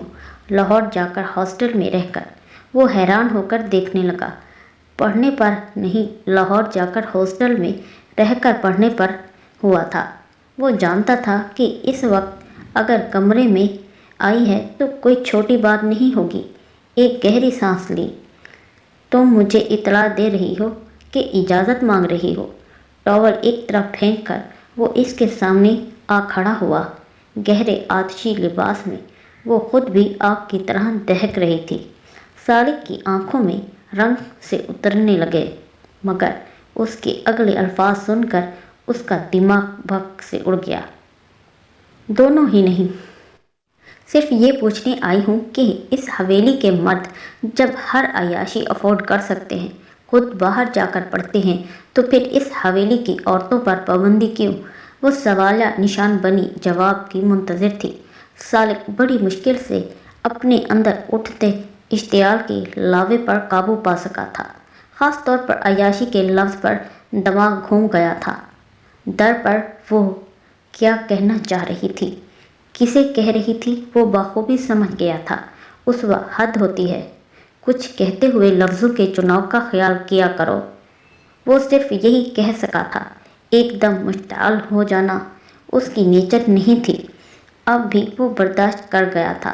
لاہور جا کر ہاسٹل میں رہ کر۔ وہ حیران ہو کر دیکھنے لگا۔ پڑھنے پر نہیں، لاہور جا کر ہاسٹل میں رہ کر پڑھنے پر ہوا تھا۔ وہ جانتا تھا کہ اس وقت اگر کمرے میں آئی ہے تو کوئی چھوٹی بات نہیں ہوگی۔ ایک گہری سانس لی۔ تم مجھے اطلاع دے رہی ہو کہ اجازت مانگ رہی ہو۔ ٹاول ایک طرف پھینک کر وہ اس کے سامنے آ کھڑا ہوا۔ گہرے آتشی لباس میں وہ خود بھی آگ کی طرح دہک رہی تھی۔ سالک کی آنکھوں میں رنگ سے اترنے لگے، مگر اس کے اگلے الفاظ سن کر اس کا دماغ بھگ سے اڑ گیا۔ دونوں ہی نہیں، صرف یہ پوچھنے آئی ہوں کہ اس حویلی کے مرد جب ہر عیاشی افورڈ کر سکتے ہیں، خود باہر جا کر پڑھتے ہیں، تو پھر اس حویلی کی عورتوں پر پابندی کیوں؟ وہ سوالیہ نشان بنی جواب کی منتظر تھی۔ سالک بڑی مشکل سے اپنے اندر اٹھتے اشتعال کے لاوے پر قابو پا سکا تھا، خاص طور پر عیاشی کے لفظ پر دماغ گھوم گیا تھا۔ در پر وہ کیا کہنا چاہ رہی تھی، کسے کہہ رہی تھی، وہ بخوبی سمجھ گیا تھا۔ اسوا حد ہوتی ہے، کچھ کہتے ہوئے لفظوں کے چناؤ کا خیال کیا کرو۔ وہ صرف یہی کہہ سکا تھا۔ ایک دم مشتعل ہو جانا اس کی نیچر نہیں تھی، اب بھی وہ برداشت کر گیا تھا۔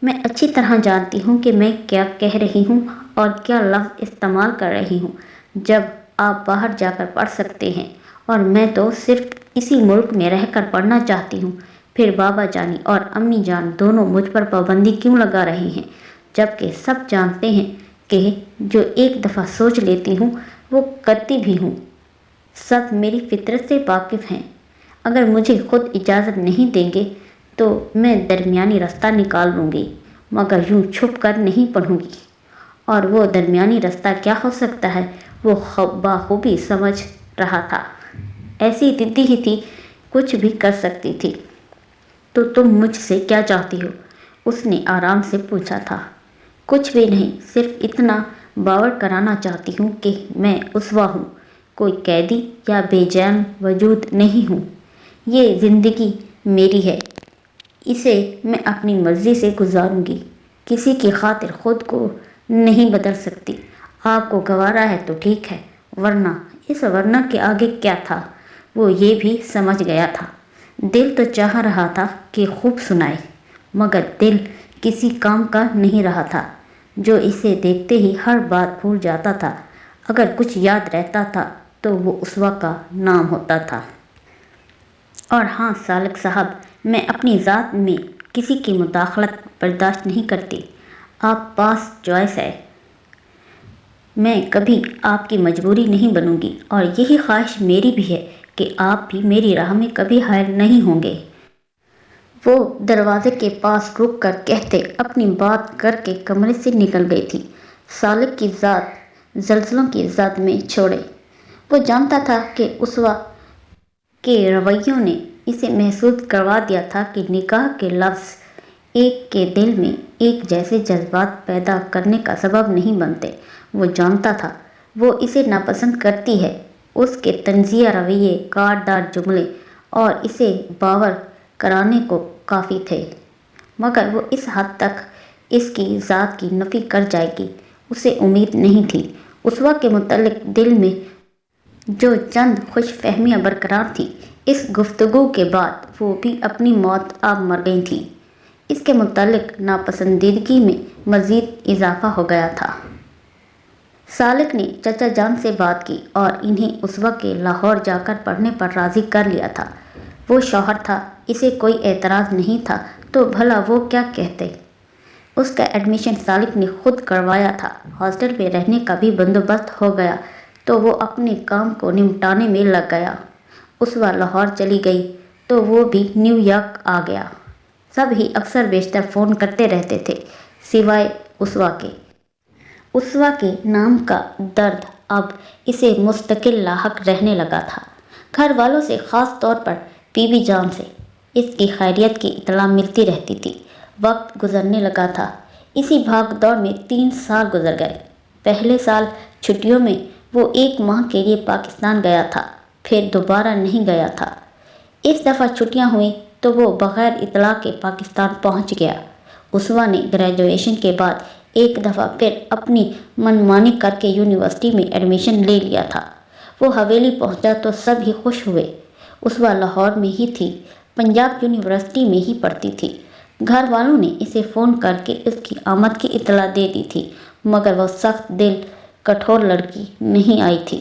میں اچھی طرح جانتی ہوں کہ میں کیا کہہ رہی ہوں اور کیا لفظ استعمال کر رہی ہوں۔ جب آپ باہر جا کر پڑھ سکتے ہیں اور میں تو صرف اسی ملک میں رہ کر پڑھنا چاہتی ہوں، پھر بابا جانی اور امی جان دونوں مجھ پر پابندی کیوں لگا رہے ہیں، جبکہ سب جانتے ہیں کہ جو ایک دفعہ سوچ لیتی ہوں وہ کرتی بھی ہوں۔ سب میری فطرت سے واقف ہیں۔ اگر مجھے خود اجازت نہیں دیں گے تو میں درمیانی رستہ نکال لوں گی، مگر یوں چھپ کر نہیں پڑھوں گی۔ اور وہ درمیانی رستہ کیا ہو سکتا ہے، وہ بخوبی سمجھ رہا تھا۔ ایسی ضدی ہی تھی، کچھ بھی کر سکتی تھی۔ تو تم مجھ سے کیا چاہتی ہو؟ اس نے آرام سے پوچھا تھا۔ کچھ بھی نہیں، صرف اتنا باور کرانا چاہتی ہوں کہ میں اسوا ہوں، کوئی قیدی یا بے جان وجود نہیں ہوں۔ یہ زندگی میری ہے، اسے میں اپنی مرضی سے گزاروں گی، کسی کی خاطر خود کو نہیں بدل سکتی۔ آپ کو گوارا ہے تو ٹھیک ہے، ورنہ اس ورنہ کے آگے کیا تھا؟ وہ یہ بھی سمجھ گیا تھا۔ دل تو چاہ رہا تھا کہ خوب سنائے، مگر دل کسی کام کا نہیں رہا تھا، جو اسے دیکھتے ہی ہر بات بھول جاتا تھا۔ اگر کچھ یاد رہتا تھا تو وہ اسوا کا نام ہوتا تھا۔ اور ہاں سالک صاحب، میں اپنی ذات میں کسی کی مداخلت برداشت نہیں کرتی۔ آپ پاس چوائس ہے، میں کبھی آپ کی مجبوری نہیں بنوں گی، اور یہی خواہش میری بھی ہے کہ آپ بھی میری راہ میں کبھی حائل نہیں ہوں گے۔ وہ دروازے کے پاس رک کر کہتے اپنی بات کر کے کمرے سے نکل گئی تھی۔ سالک کی ذات زلزلوں کی زد میں چھوڑے۔ وہ جانتا تھا کہ اسوا کے رویوں نے اسے محسوس کروا دیا تھا کہ نکاح کے لفظ ایک کے دل میں ایک جیسے جذبات پیدا کرنے کا سبب نہیں بنتے۔ وہ جانتا تھا وہ اسے ناپسند کرتی ہے، اس کے طنزیہ رویے، کاٹدار جملے اور اسے باور کرانے کو کافی تھے، مگر وہ اس حد تک اس کی ذات کی نفی کر جائے گی، اسے امید نہیں تھی۔ اسوا کے متعلق دل میں جو چند خوش فہمیاں برقرار تھی، اس گفتگو کے بعد وہ بھی اپنی موت آپ مر گئی تھیں۔ اس کے متعلق ناپسندیدگی میں مزید اضافہ ہو گیا تھا۔ سالک نے چچا جان سے بات کی اور انہیں اسوا کے لاہور جا کر پڑھنے پر راضی کر لیا تھا۔ وہ شوہر تھا، اسے کوئی اعتراض نہیں تھا، تو بھلا وہ کیا کہتے؟ اس کا ایڈمیشن سالک نے خود کروایا تھا، ہاسٹل میں رہنے کا بھی بندوبست ہو گیا، تو وہ اپنے کام کو نمٹانے میں لگ گیا۔ اسوا لاہور چلی گئی تو وہ بھی نیو یارک آ گیا۔ سب ہی اکثر بیشتر فون کرتے رہتے تھے، سوائے اسوا کے۔ اسوا کے نام کا درد اب اسے مستقل لاحق رہنے لگا تھا۔ گھر والوں سے، خاص طور پر بی بی جان سے اس کی خیریت کی اطلاع ملتی رہتی تھی۔ وقت گزرنے لگا تھا۔ اسی بھاگ دوڑ میں 3 سال گزر گئے۔ پہلے سال چھٹیوں میں وہ 1 ماہ کے لیے پاکستان گیا تھا، پھر دوبارہ نہیں گیا تھا۔ اس دفعہ چھٹیاں ہوئیں تو وہ بغیر اطلاع کے پاکستان پہنچ گیا۔ اسوا نے گریجویشن کے بعد ایک دفعہ پھر اپنی منمانی کر کے یونیورسٹی میں ایڈمیشن لے لیا تھا۔ وہ حویلی پہنچا تو سب ہی خوش ہوئے۔ اسوا لاہور میں ہی تھی، پنجاب یونیورسٹی میں ہی پڑھتی تھی۔ گھر والوں نے اسے فون کر کے اس کی آمد کی اطلاع دے دی تھی، مگر وہ سخت دل کٹھور لڑکی نہیں آئی تھی۔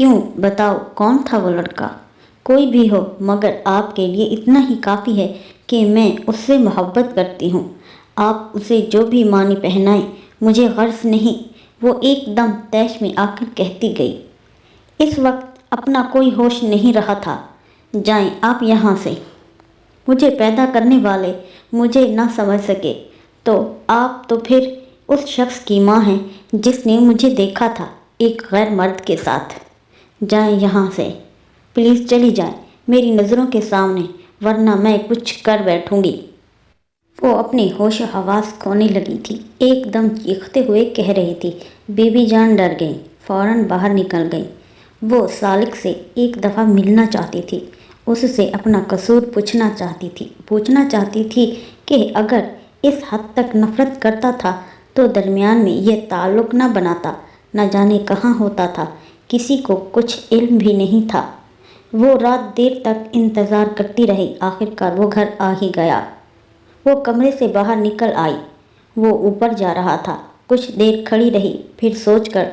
کیوں بتاؤ کون تھا وہ لڑکا؟ کوئی بھی ہو مگر آپ کے لیے اتنا ہی کافی ہے کہ میں اس سے محبت کرتی ہوں۔ آپ اسے جو بھی معنی پہنائیں مجھے غرض نہیں، وہ ایک دم طیش میں آ کر کہتی گئی۔ اس وقت اپنا کوئی ہوش نہیں رہا تھا۔ جائیں آپ یہاں سے۔ مجھے پیدا کرنے والے مجھے نہ سمجھ سکے تو آپ تو پھر اس شخص کی ماں ہیں جس نے مجھے دیکھا تھا ایک غیر مرد کے ساتھ۔ جائیں یہاں سے، پلیز چلی جائیں میری نظروں کے سامنے، ورنہ میں کچھ کر بیٹھوں گی۔ وہ اپنے ہوش و حواس کھونے لگی تھی، ایک دم چیختے ہوئے کہہ رہی تھی۔ بی بی جان ڈر گئیں، فوراً باہر نکل گئیں۔ وہ سالک سے ایک دفعہ ملنا چاہتی تھی، اس سے اپنا قصور پوچھنا چاہتی تھی کہ اگر اس حد تک نفرت کرتا تھا تو درمیان میں یہ تعلق نہ بناتا، نہ جانے کہاں ہوتا تھا، کسی کو کچھ علم بھی نہیں تھا۔ وہ رات دیر تک انتظار کرتی رہی، آخرکار وہ گھر آ ہی گیا۔ وہ کمرے سے باہر نکل آئی، وہ اوپر جا رہا تھا۔ کچھ دیر کھڑی رہی، پھر سوچ کر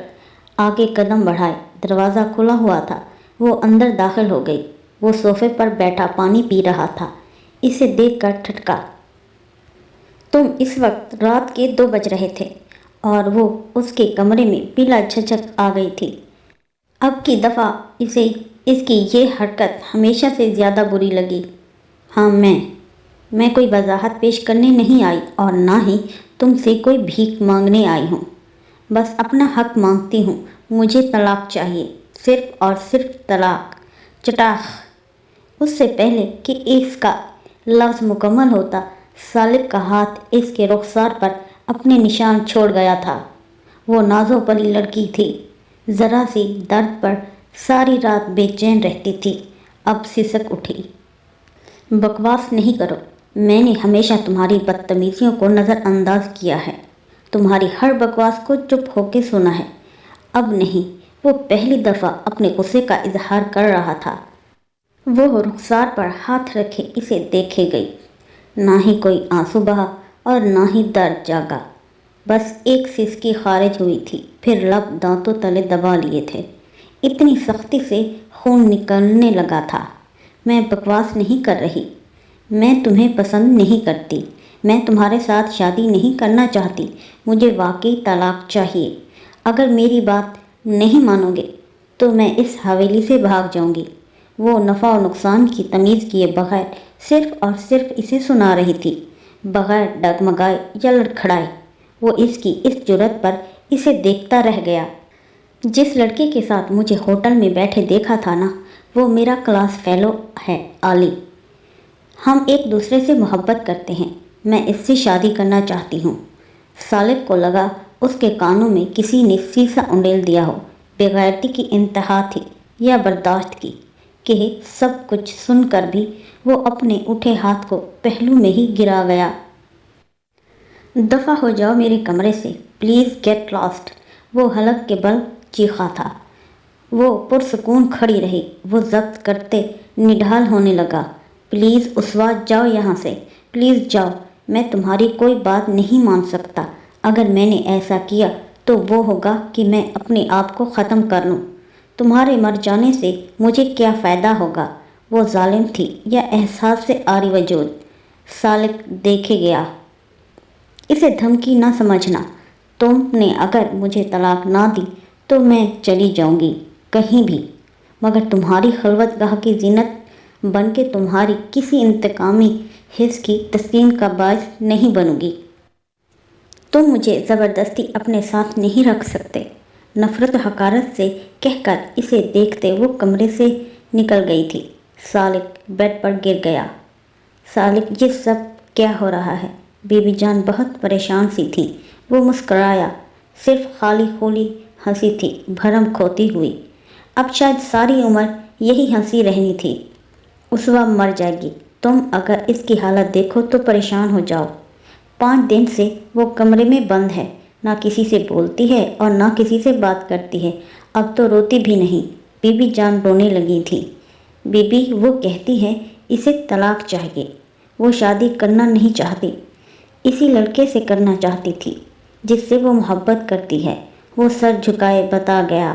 آگے قدم بڑھائے۔ دروازہ کھلا ہوا تھا، وہ اندر داخل ہو گئی۔ وہ صوفے پر بیٹھا پانی پی رہا تھا، اسے دیکھ کر ٹھٹکا۔ تم اس وقت رات کے 2 بج رہے تھے اور وہ اس کے کمرے میں بلا جھجک آ گئی تھی۔ اب کی دفعہ اسے اس کی یہ حرکت ہمیشہ سے زیادہ بری لگی۔ ہاں میں کوئی وضاحت پیش کرنے نہیں آئی اور نہ ہی تم سے کوئی بھیک مانگنے آئی ہوں، بس اپنا حق مانگتی ہوں۔ مجھے طلاق چاہیے، صرف اور صرف طلاق۔ چٹاخ! اس سے پہلے کہ اس کا لفظ مکمل ہوتا، سالک کا ہاتھ اس کے رخسار پر اپنے نشان چھوڑ گیا تھا۔ وہ نازو پری لڑکی تھی، ذرا سی درد پر ساری رات بے چین رہتی تھی، اب سسک اٹھی۔ بکواس نہیں کرو، میں نے ہمیشہ تمہاری بدتمیزیوں کو نظر انداز کیا ہے، تمہاری ہر بکواس کو چپ ہو کے سنا ہے۔ اب نہیں، وہ پہلی دفعہ اپنے غصے کا اظہار کر رہا تھا۔ وہ رخسار پر ہاتھ رکھے اسے دیکھے گئی، نہ ہی کوئی آنسو بہا اور نہ ہی درد جاگا، بس ایک سسکی خارج ہوئی تھی، پھر لب دانتوں تلے دبا لیے تھے، اتنی سختی سے خون نکلنے لگا تھا۔ میں بکواس نہیں کر رہی، میں تمہیں پسند نہیں کرتی، میں تمہارے ساتھ شادی نہیں کرنا چاہتی، مجھے واقعی طلاق چاہیے۔ اگر میری بات نہیں مانو گے تو میں اس حویلی سے بھاگ جاؤں گی۔ وہ نفع و نقصان کی تمیز کیے بغیر صرف اور صرف اسے سنا رہی تھی، بغیر ڈگمگائے یا لڑکھڑائے۔ وہ اس کی اس جرأت پر اسے دیکھتا رہ گیا۔ جس لڑکے کے ساتھ مجھے ہوٹل میں بیٹھے دیکھا تھا نا، وہ میرا کلاس فیلو ہے، عالی۔ ہم ایک دوسرے سے محبت کرتے ہیں، میں اس سے شادی کرنا چاہتی ہوں۔ سالک کو لگا اس کے کانوں میں کسی نے سیسا انڈیل دیا ہو۔ بے غیرتی کی انتہا تھی یا برداشت کی کہ سب کچھ سن کر بھی وہ اپنے اٹھے ہاتھ کو پہلو میں ہی گرا گیا۔ دفع ہو جاؤ میرے کمرے سے، پلیز گیٹ لاسٹ! وہ حلق کے بل چیخا تھا۔ وہ پرسکون کھڑی رہی، وہ ضبط کرتے نڈھال ہونے لگا۔ پلیز اسوا جاؤ یہاں سے، پلیز جاؤ، میں تمہاری کوئی بات نہیں مان سکتا۔ اگر میں نے ایسا کیا تو وہ ہوگا کہ میں اپنے آپ کو ختم کر لوں۔ تمہارے مر جانے سے مجھے کیا فائدہ ہوگا؟ وہ ظالم تھی یا احساس سے عاری وجود؟ سالک دیکھے گیا۔ اسے دھمکی نہ سمجھنا، تم نے اگر مجھے طلاق نہ دی تو میں چلی جاؤں گی کہیں بھی، مگر تمہاری خلوت گاہ کی زینت بن کے تمہاری کسی انتقامی حس کی تسکین کا باعث نہیں بنوں گی۔ تم مجھے زبردستی اپنے ساتھ نہیں رکھ سکتے۔ نفرت و حقارت سے کہہ کر اسے دیکھتے وہ کمرے سے نکل گئی تھی۔ سالک بیڈ پر گر گیا۔ سالک، یہ سب کیا ہو رہا ہے؟ بی بی جان بہت پریشان سی تھی۔ وہ مسکرایا، صرف خالی خولی ہنسی تھی، بھرم کھوتی ہوئی۔ اب شاید ساری عمر یہی ہنسی رہنی تھی۔ اسوا مر جائے گی، تم اگر اس کی حالت دیکھو تو پریشان ہو جاؤ۔ 5 دن سے وہ کمرے میں بند ہے، نہ کسی سے بولتی ہے اور نہ کسی سے بات کرتی ہے، اب تو روتی بھی نہیں۔ بی بی جان رونے لگی تھی۔ بی بی، وہ کہتی ہے اسے طلاق چاہیے، وہ شادی کرنا نہیں چاہتی، اسی لڑکے سے کرنا چاہتی تھی جس سے وہ محبت کرتی ہے۔ وہ سر جھکائے بتا گیا،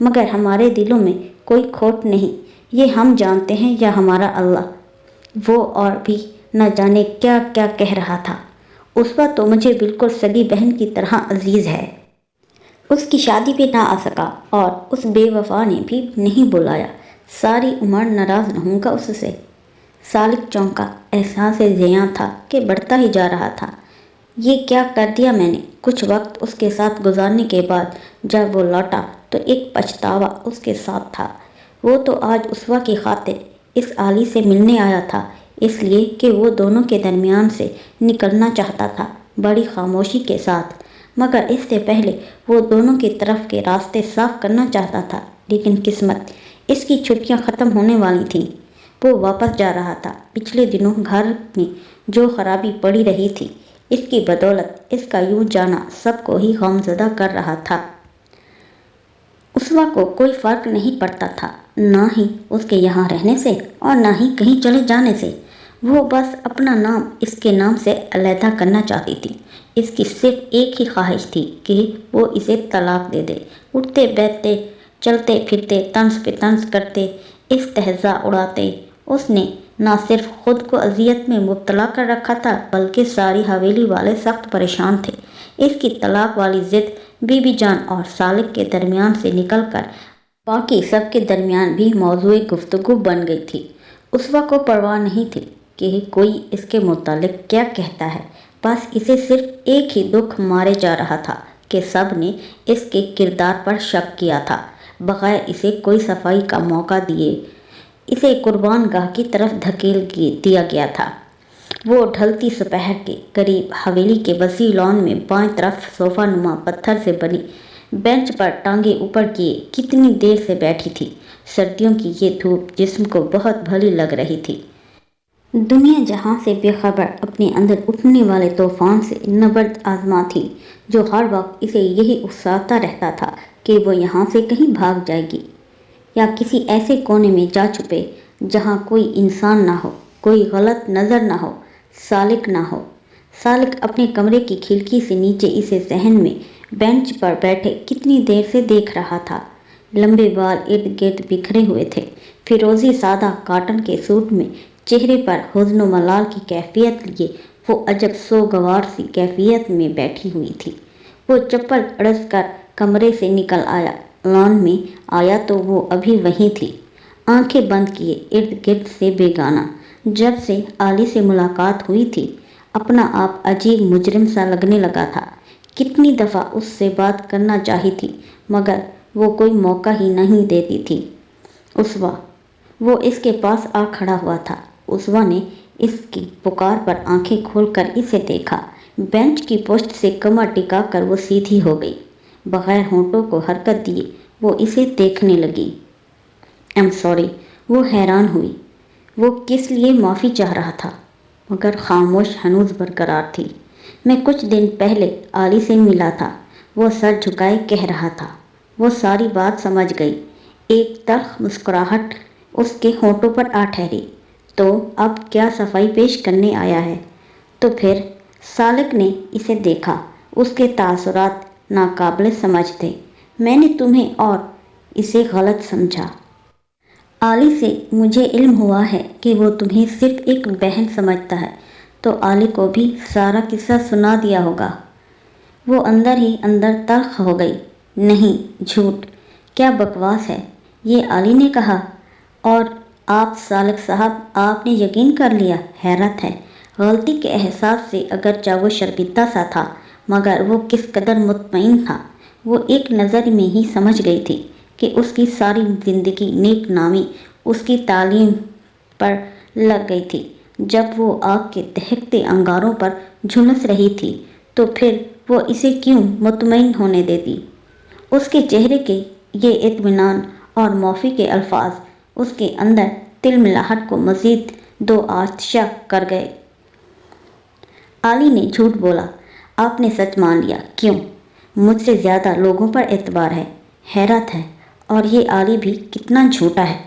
مگر ہمارے دلوں میں کوئی کھوٹ نہیں، یہ ہم جانتے ہیں یا ہمارا اللہ۔ وہ اور بھی نہ جانے کیا کیا کہہ رہا تھا۔ اسوا تو مجھے بالکل سگی بہن کی طرح عزیز ہے۔ اس کی شادی پہ نہ آ سکا اور اس بے وفا نے بھی نہیں بلایا، ساری عمر ناراض رہوں گا اس سے۔ سالک چونکا، احساس زیاں تھا کہ بڑھتا ہی جا رہا تھا۔ یہ کیا کر دیا میں نے؟ کچھ وقت اس کے ساتھ گزارنے کے بعد جب وہ لوٹا تو ایک پچھتاوا اس کے ساتھ تھا۔ وہ تو آج اسوا کی خاطر اس عالی سے ملنے آیا تھا، اس لیے کہ وہ دونوں کے درمیان سے نکلنا چاہتا تھا بڑی خاموشی کے ساتھ، مگر اس سے پہلے وہ دونوں کی طرف کے راستے صاف کرنا چاہتا تھا۔ لیکن قسمت، اس کی چھٹیاں ختم ہونے والی تھیں۔ وہ واپس جا رہا تھا۔ پچھلے دنوں گھر میں جو خرابی پڑی رہی تھی، اس کی بدولت اس کا یوں جانا سب کو ہی غمزدہ کر رہا تھا۔ اسوا کو کوئی فرق نہیں پڑتا تھا، نہ ہی اس کے یہاں رہنے سے اور نہ ہی کہیں چلے جانے سے۔ وہ بس اپنا نام اس کے نام سے علیحدہ کرنا چاہتی تھی۔ اس کی صرف ایک ہی خواہش تھی کہ وہ اسے طلاق دے دے۔ اٹھتے بیٹھتے، چلتے پھرتے، طنز پہ طنز کرتے، استہزاء اڑاتے، اس نے نہ صرف خود کو اذیت میں مبتلا کر رکھا تھا بلکہ ساری حویلی والے سخت پریشان تھے۔ اس کی طلاق والی ضد بی بی جان اور سالک کے درمیان سے نکل کر باقی سب کے درمیان بھی موضوع گفتگو بن گئی تھی۔ اسوا کو پرواہ نہیں تھی کہ کوئی اس کے متعلق کیا کہتا ہے، بس اسے صرف ایک ہی دکھ مارے جا رہا تھا کہ سب نے اس کے کردار پر شک کیا تھا، بغیر اسے کوئی صفائی کا موقع دیے اسے قربان گاہ کی طرف دھکیل دیا گیا تھا۔ وہ ڈھلتی دوپہر کے قریب حویلی کے وسیع لان میں بائیں طرف صوفہ نما پتھر سے بنی بینچ پر ٹانگیں اوپر کیے کتنی دیر سے بیٹھی تھی۔ سردیوں کی یہ دھوپ جسم کو بہت بھلی لگ رہی تھی۔ دنیا جہاں سے بے خبر اپنے اندر اٹھنے والے طوفان سے نبرد آزما تھی، جو ہر وقت اسے یہی اکساتا رہتا تھا کہ وہ یہاں سے کہیں بھاگ جائے گی یا کسی ایسے کونے میں جا چھپے جہاں کوئی انسان نہ ہو، کوئی غلط نظر نہ ہو، سالک نہ ہو۔ سالک اپنے کمرے کی کھڑکی سے نیچے اسے صحن میں بینچ پر بیٹھے کتنی دیر سے دیکھ رہا تھا۔ لمبے بال ارد گرد بکھرے ہوئے تھے، فیروزی سادہ کاٹن کے سوٹ میں چہرے پر حزن و ملال کی کیفیت لیے وہ عجب سوگوار سی کیفیت میں بیٹھی ہوئی تھی۔ وہ چپل اڑس کر کمرے سے نکل آیا۔ لان میں آیا تو وہ ابھی وہیں تھی، آنکھیں بند کیے، ارد گرد سے بیگانہ۔ جب سے عالی سے ملاقات ہوئی تھی، اپنا آپ عجیب مجرم سا لگنے لگا تھا۔ کتنی دفعہ اس سے بات کرنا چاہی تھی مگر وہ کوئی موقع ہی نہیں دیتی تھی۔ اسوا، وہ اس کے پاس آ کھڑا ہوا تھا۔ اسوا نے اس کی پکار پر آنکھیں کھول کر اسے دیکھا۔ بینچ کی پشت سے کمر ٹکا کر وہ سیدھی ہو گئی، بغیر ہونٹوں کو حرکت دیے وہ اسے دیکھنے لگی۔ ایم سوری، وہ حیران ہوئی۔ وہ کس لیے معافی چاہ رہا تھا مگر خاموش ہنوز برقرار تھی۔ میں کچھ دن پہلے عالی سے ملا تھا، وہ سر جھکائے کہہ رہا تھا۔ وہ ساری بات سمجھ گئی۔ ایک تلخ مسکراہٹ اس کے ہونٹوں پر آ ٹھہری۔ تو اب کیا صفائی پیش کرنے آیا ہے؟ تو پھر سالک نے اسے دیکھا۔ اس کے تاثرات ناقابل سمجھ تھے۔ میں نے تمہیں اور اسے غلط سمجھا۔ عالی سے مجھے علم ہوا ہے کہ وہ تمہیں صرف ایک بہن سمجھتا ہے، تو عالی کو بھی سارا قصہ سنا دیا ہوگا۔ وہ اندر ہی اندر تلخ ہو گئی۔ نہیں، جھوٹ، کیا بکواس ہے یہ! عالی نے کہا۔ اور آپ سالک صاحب، آپ نے یقین کر لیا؟ حیرت ہے۔ غلطی کے احساس سے اگرچہ وہ شرمندہ سا تھا مگر وہ کس قدر مطمئن تھا۔ وہ ایک نظر میں ہی سمجھ گئی تھی کہ اس کی ساری زندگی نیک نامی اس کی تعلیم پر لگ گئی تھی۔ جب وہ آگ کے دہکتے انگاروں پر جھلس رہی تھی تو پھر وہ اسے کیوں مطمئن ہونے دیتی؟ اس کے چہرے کے یہ اطمینان اور معافی کے الفاظ اس کے اندر تلملاہٹ کو مزید دو آتشہ کر گئے۔ عالی نے جھوٹ بولا، آپ نے سچ مان لیا۔ کیوں؟ مجھ سے زیادہ لوگوں پر اعتبار ہے۔ حیرت ہے۔ اور یہ عالی بھی کتنا جھوٹا ہے،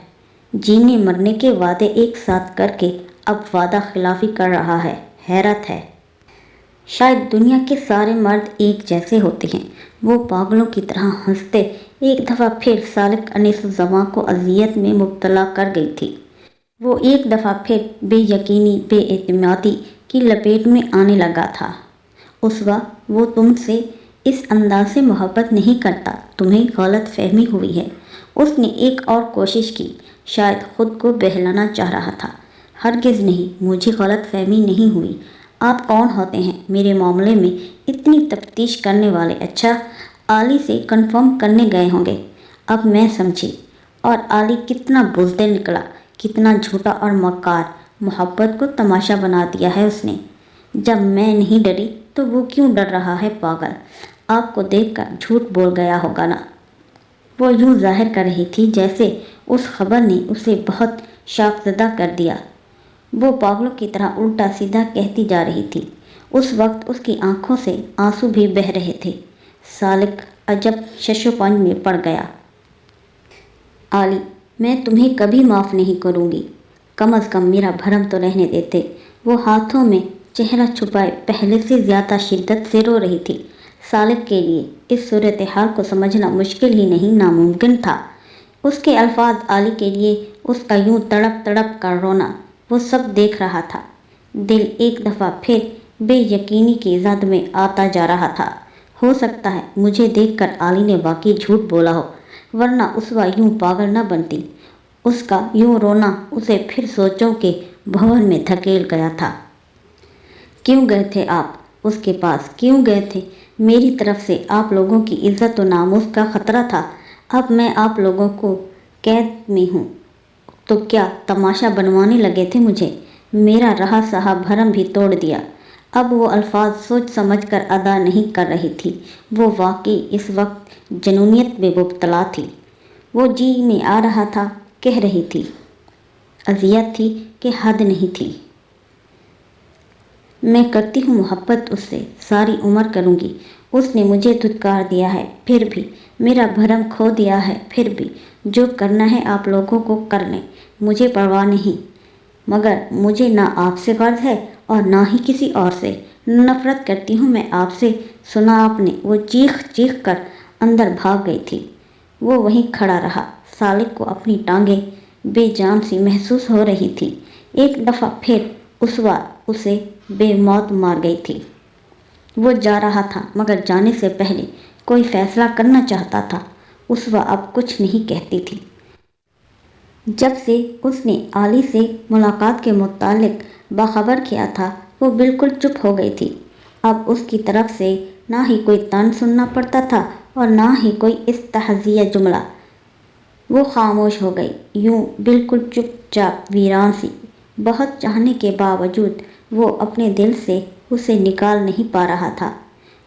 جینے مرنے کے وعدے ایک ساتھ کر کے اب وعدہ خلافی کر رہا ہے۔ حیرت ہے۔ شاید دنیا کے سارے مرد ایک جیسے ہوتے ہیں۔ وہ پاگلوں کی طرح ہنستے۔ ایک دفعہ پھر سالک انیس الزماں کو اذیت میں مبتلا کر گئی تھی۔ وہ ایک دفعہ پھر بے یقینی، بے اعتمادی کی لپیٹ میں آنے لگا تھا۔ اسوا، وہ تم سے اس انداز سے محبت نہیں کرتا، تمہیں غلط فہمی ہوئی ہے۔ اس نے ایک اور کوشش کی، شاید خود کو بہلانا چاہ رہا تھا۔ ہرگز نہیں، مجھے غلط فہمی نہیں ہوئی۔ آپ کون ہوتے ہیں میرے معاملے میں اتنی تفتیش کرنے والے؟ اچھا، علی سے کنفرم کرنے گئے ہوں گے۔ اب میں سمجھی۔ اور علی کتنا بزدل نکلا، کتنا جھوٹا اور مکار۔ محبت کو تماشا بنا دیا ہے اس نے۔ جب میں نہیں ڈری تو وہ کیوں ڈر رہا ہے؟ پاگل، آپ کو دیکھ کر جھوٹ بول گیا ہوگا نا۔ وہ یوں ظاہر کر رہی تھی جیسے اس خبر نے اسے بہت شاپزدہ کر دیا۔ وہ پاگلوں کی طرح الٹا سیدھا کہتی جا رہی تھی۔ اس وقت اس کی آنکھوں سے آنسو بھی بہہ رہے تھے۔ سالک عجب ششوپنج میں پڑ گیا۔ علی، میں تمہیں کبھی معاف نہیں کروں گی۔ کم از کم میرا بھرم تو رہنے دیتے۔ وہ ہاتھوں میں چہرہ چھپائے پہلے سے زیادہ شدت سے رو رہی تھی۔ سالک کے لیے اس صورتحال کو سمجھنا مشکل ہی نہیں، ناممکن تھا۔ اس کے الفاظ، علی کے لیے اس کا یوں تڑپ تڑپ کر رونا، وہ سب دیکھ رہا تھا۔ دل ایک دفعہ پھر بے یقینی کی زد میں آتا جا رہا تھا۔ ہو سکتا ہے مجھے دیکھ کر علی نے واقعی جھوٹ بولا ہو، ورنہ اسوا یوں پاگل نہ بنتی۔ اس کا یوں رونا اسے پھر سوچوں کے بھنور میں دھکیل گیا تھا۔ کیوں گئے تھے آپ اس کے پاس؟ کیوں گئے تھے؟ میری طرف سے آپ لوگوں کی عزت و ناموس کا خطرہ تھا۔ اب میں آپ لوگوں کو قید میں ہوں تو کیا تماشا بنوانے لگے تھے مجھے؟ میرا رہا سہا بھرم بھی توڑ دیا۔ اب وہ الفاظ سوچ سمجھ کر ادا نہیں کر رہی تھی۔ وہ واقعی اس وقت جنونیت میں مبتلا تھی۔ وہ جی میں آ رہا تھا، کہہ رہی تھی، اذیت تھی کہ حد نہیں تھی۔ میں کرتی ہوں محبت اس سے، ساری عمر کروں گی۔ اس نے مجھے دھتکار دیا ہے، پھر بھی میرا بھرم کھو دیا ہے، پھر بھی جو کرنا ہے آپ لوگوں کو کر لیں، مجھے پرواہ نہیں۔ مگر مجھے نہ آپ سے غرض ہے اور نہ ہی کسی اور سے۔ نفرت کرتی ہوں میں آپ سے، سنا آپ نے؟ وہ چیخ چیخ کر اندر بھاگ گئی تھی۔ وہ وہیں کھڑا رہا۔ سالک کو اپنی ٹانگیں بے جان سی محسوس ہو رہی تھی۔ ایک دفعہ پھر اسوا اسے بے موت مار گئی تھی۔ وہ جا رہا تھا مگر جانے سے پہلے کوئی فیصلہ کرنا چاہتا تھا۔ اسوا اب کچھ نہیں کہتی تھی۔ جب سے اس نے علی سے ملاقات کے متعلق باخبر کیا تھا، وہ بالکل چپ ہو گئی تھی۔ اب اس کی طرف سے نہ ہی کوئی طنز سننا پڑتا تھا اور نہ ہی کوئی استہزائیہ جملہ۔ وہ خاموش ہو گئی، یوں بالکل چپ چاپ ویران سی۔ بہت چاہنے کے باوجود وہ اپنے دل سے اسے نکال نہیں پا رہا تھا۔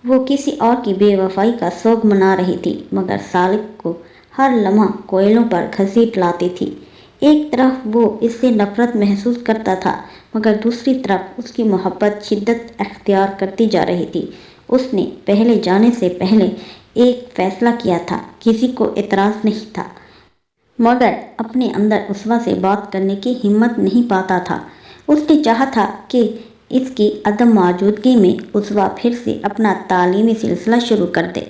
وہ کسی اور کی بے وفائی کا سوگ منا رہی تھی، مگر سالک کو ہر لمحہ کوئلوں پر گھسیٹ لاتی تھی۔ ایک طرف وہ اس سے نفرت محسوس کرتا تھا، مگر دوسری طرف اس کی محبت شدت اختیار کرتی جا رہی تھی۔ اس نے پہلے جانے سے پہلے ایک فیصلہ کیا تھا، کسی کو اعتراض نہیں تھا، مگر اپنے اندر اسوا سے بات کرنے کی ہمت نہیں پاتا تھا۔ اس نے چاہا تھا کہ اس کی عدم موجودگی میں اسوا پھر سے اپنا تعلیمی سلسلہ شروع کر دے۔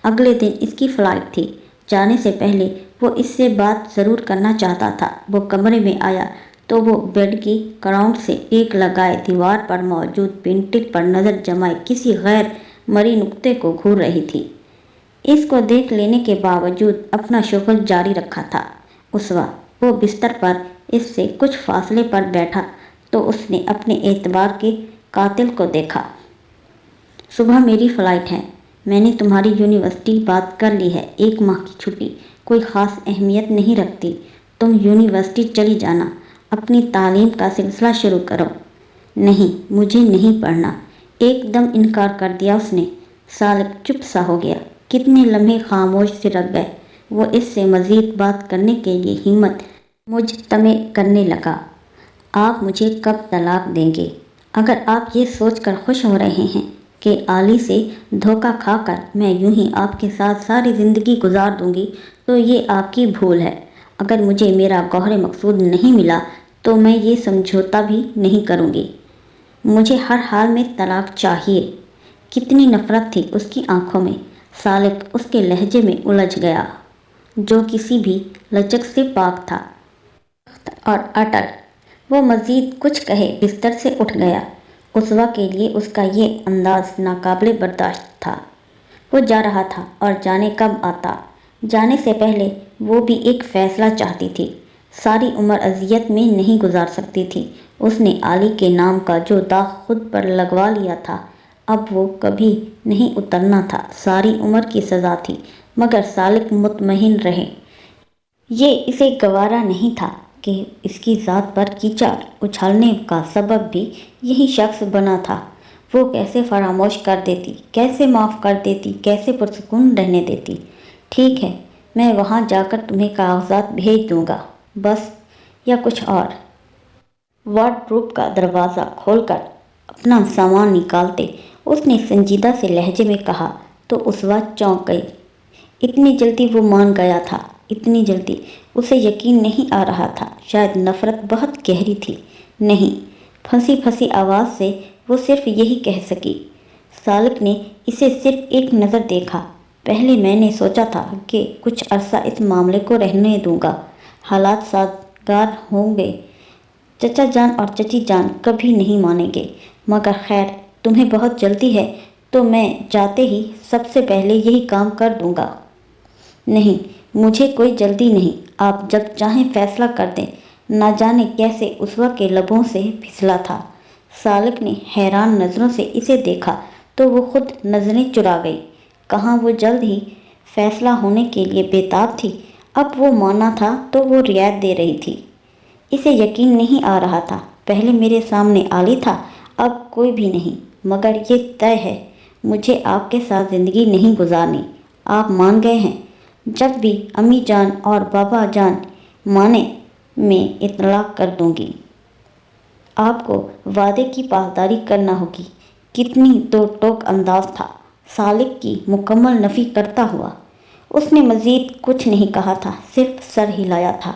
اگلے دن اس کی فلائٹ تھی۔ جانے سے پہلے وہ اس سے بات ضرور کرنا چاہتا تھا۔ وہ کمرے میں آیا تو وہ بیڈ کی کراؤن سے ٹیک لگائے دیوار پر موجود پینٹنگ پر نظر جمائے کسی غیر مرئی نقطے کو گھور رہی تھی۔ اس کو دیکھ لینے کے باوجود اپنا شغل جاری رکھا تھا۔ اسوا، وہ بستر پر اس سے کچھ فاصلے پر بیٹھا تو اس نے اپنے اعتبار کے قاتل کو دیکھا۔ صبح میری فلائٹ ہے، میں نے تمہاری یونیورسٹی بات کر لی ہے۔ 1 ماہ کی چھٹی کوئی خاص اہمیت نہیں رکھتی، تم یونیورسٹی چلی جانا، اپنی تعلیم کا سلسلہ شروع کرو۔ نہیں، مجھے نہیں پڑھنا، ایک دم انکار کر دیا اس نے۔ سالک چپ سا ہو گیا۔ کتنے لمحے خاموش سے رہ گئے۔ وہ اس سے مزید بات کرنے کے لیے ہمت مجتمع کرنے لگا۔ آپ مجھے کب طلاق دیں گے؟ اگر آپ یہ سوچ کر خوش ہو رہے ہیں کہ علی سے دھوکہ کھا کر میں یوں ہی آپ کے ساتھ ساری زندگی گزار دوں گی تو یہ آپ کی بھول ہے۔ اگر مجھے میرا گوہر مقصود نہیں ملا تو میں یہ سمجھوتا بھی نہیں کروں گی۔ مجھے ہر حال میں طلاق چاہیے۔ کتنی نفرت تھی اس کی آنکھوں میں۔ سالک اس کے لہجے میں الجھ گیا جو کسی بھی لچک سے پاک تھا اور اٹل۔ وہ مزید کچھ کہے بستر سے اٹھ گیا۔ اسوا کے لیے اس کا یہ انداز ناقابل برداشت تھا۔ وہ جا رہا تھا اور جانے کب آتا۔ جانے سے پہلے وہ بھی ایک فیصلہ چاہتی تھی۔ ساری عمر اذیت میں نہیں گزار سکتی تھی۔ اس نے علی کے نام کا جو داغ خود پر لگوا لیا تھا اب وہ کبھی نہیں اترنا تھا۔ ساری عمر کی سزا تھی۔ مگر سالک مطمئن رہے۔ یہ اسے گوارا نہیں تھا کہ اس کی ذات پر کیچڑ اچھالنے کا سبب بھی یہی شخص بنا تھا۔ وہ کیسے فراموش کر دیتی، کیسے معاف کر دیتی، کیسے پرسکون رہنے دیتی۔ ٹھیک ہے، میں وہاں جا کر تمہیں کاغذات بھیج دوں گا، بس یا کچھ اور۔ وارڈروب کا دروازہ کھول کر اپنا سامان نکالتے اس نے سنجیدہ سے لہجے میں کہا تو اسوا چونک گئی۔ اتنی جلدی وہ مان گیا تھا، اتنی جلدی؟ اسے یقین نہیں آ رہا تھا۔ شاید نفرت بہت گہری تھی۔ نہیں، پھنسی پھنسی آواز سے وہ صرف یہی کہہ سکی۔ سالک نے اسے صرف ایک نظر دیکھا۔ پہلے میں نے سوچا تھا کہ کچھ عرصہ اس معاملے کو رہنے دوں گا، حالات سازگار ہوں گے۔ چچا جان اور چچی جان کبھی نہیں مانیں گے، مگر خیر تمہیں بہت جلدی ہے تو میں جاتے ہی سب سے پہلے یہی کام کر دوں گا۔ نہیں، مجھے کوئی جلدی نہیں، آپ جب چاہیں فیصلہ کر دیں۔ نہ جانے کیسے اسوا کے لبوں سے پھسلا تھا۔ سالک نے حیران نظروں سے اسے دیکھا تو وہ خود نظریں چرا گئی۔ کہاں وہ جلد ہی فیصلہ ہونے کے لیے بےتاب تھی، اب وہ مانا تھا تو وہ رعایت دے رہی تھی۔ اسے یقین نہیں آ رہا تھا۔ پہلے میرے سامنے علی تھا، اب کوئی بھی نہیں، مگر یہ طے ہے مجھے آپ کے ساتھ زندگی نہیں گزارنی۔ آپ مان گئے ہیں؟ جب بھی امی جان اور بابا جان مانے میں اطلاع کر دوں گی۔ آپ کو وعدے کی پاسداری کرنا ہوگی۔ کتنی دو ٹوک انداز تھا سالک کی مکمل نفی کرتا ہوا۔ اس نے مزید کچھ نہیں کہا تھا، صرف سر ہلایا تھا۔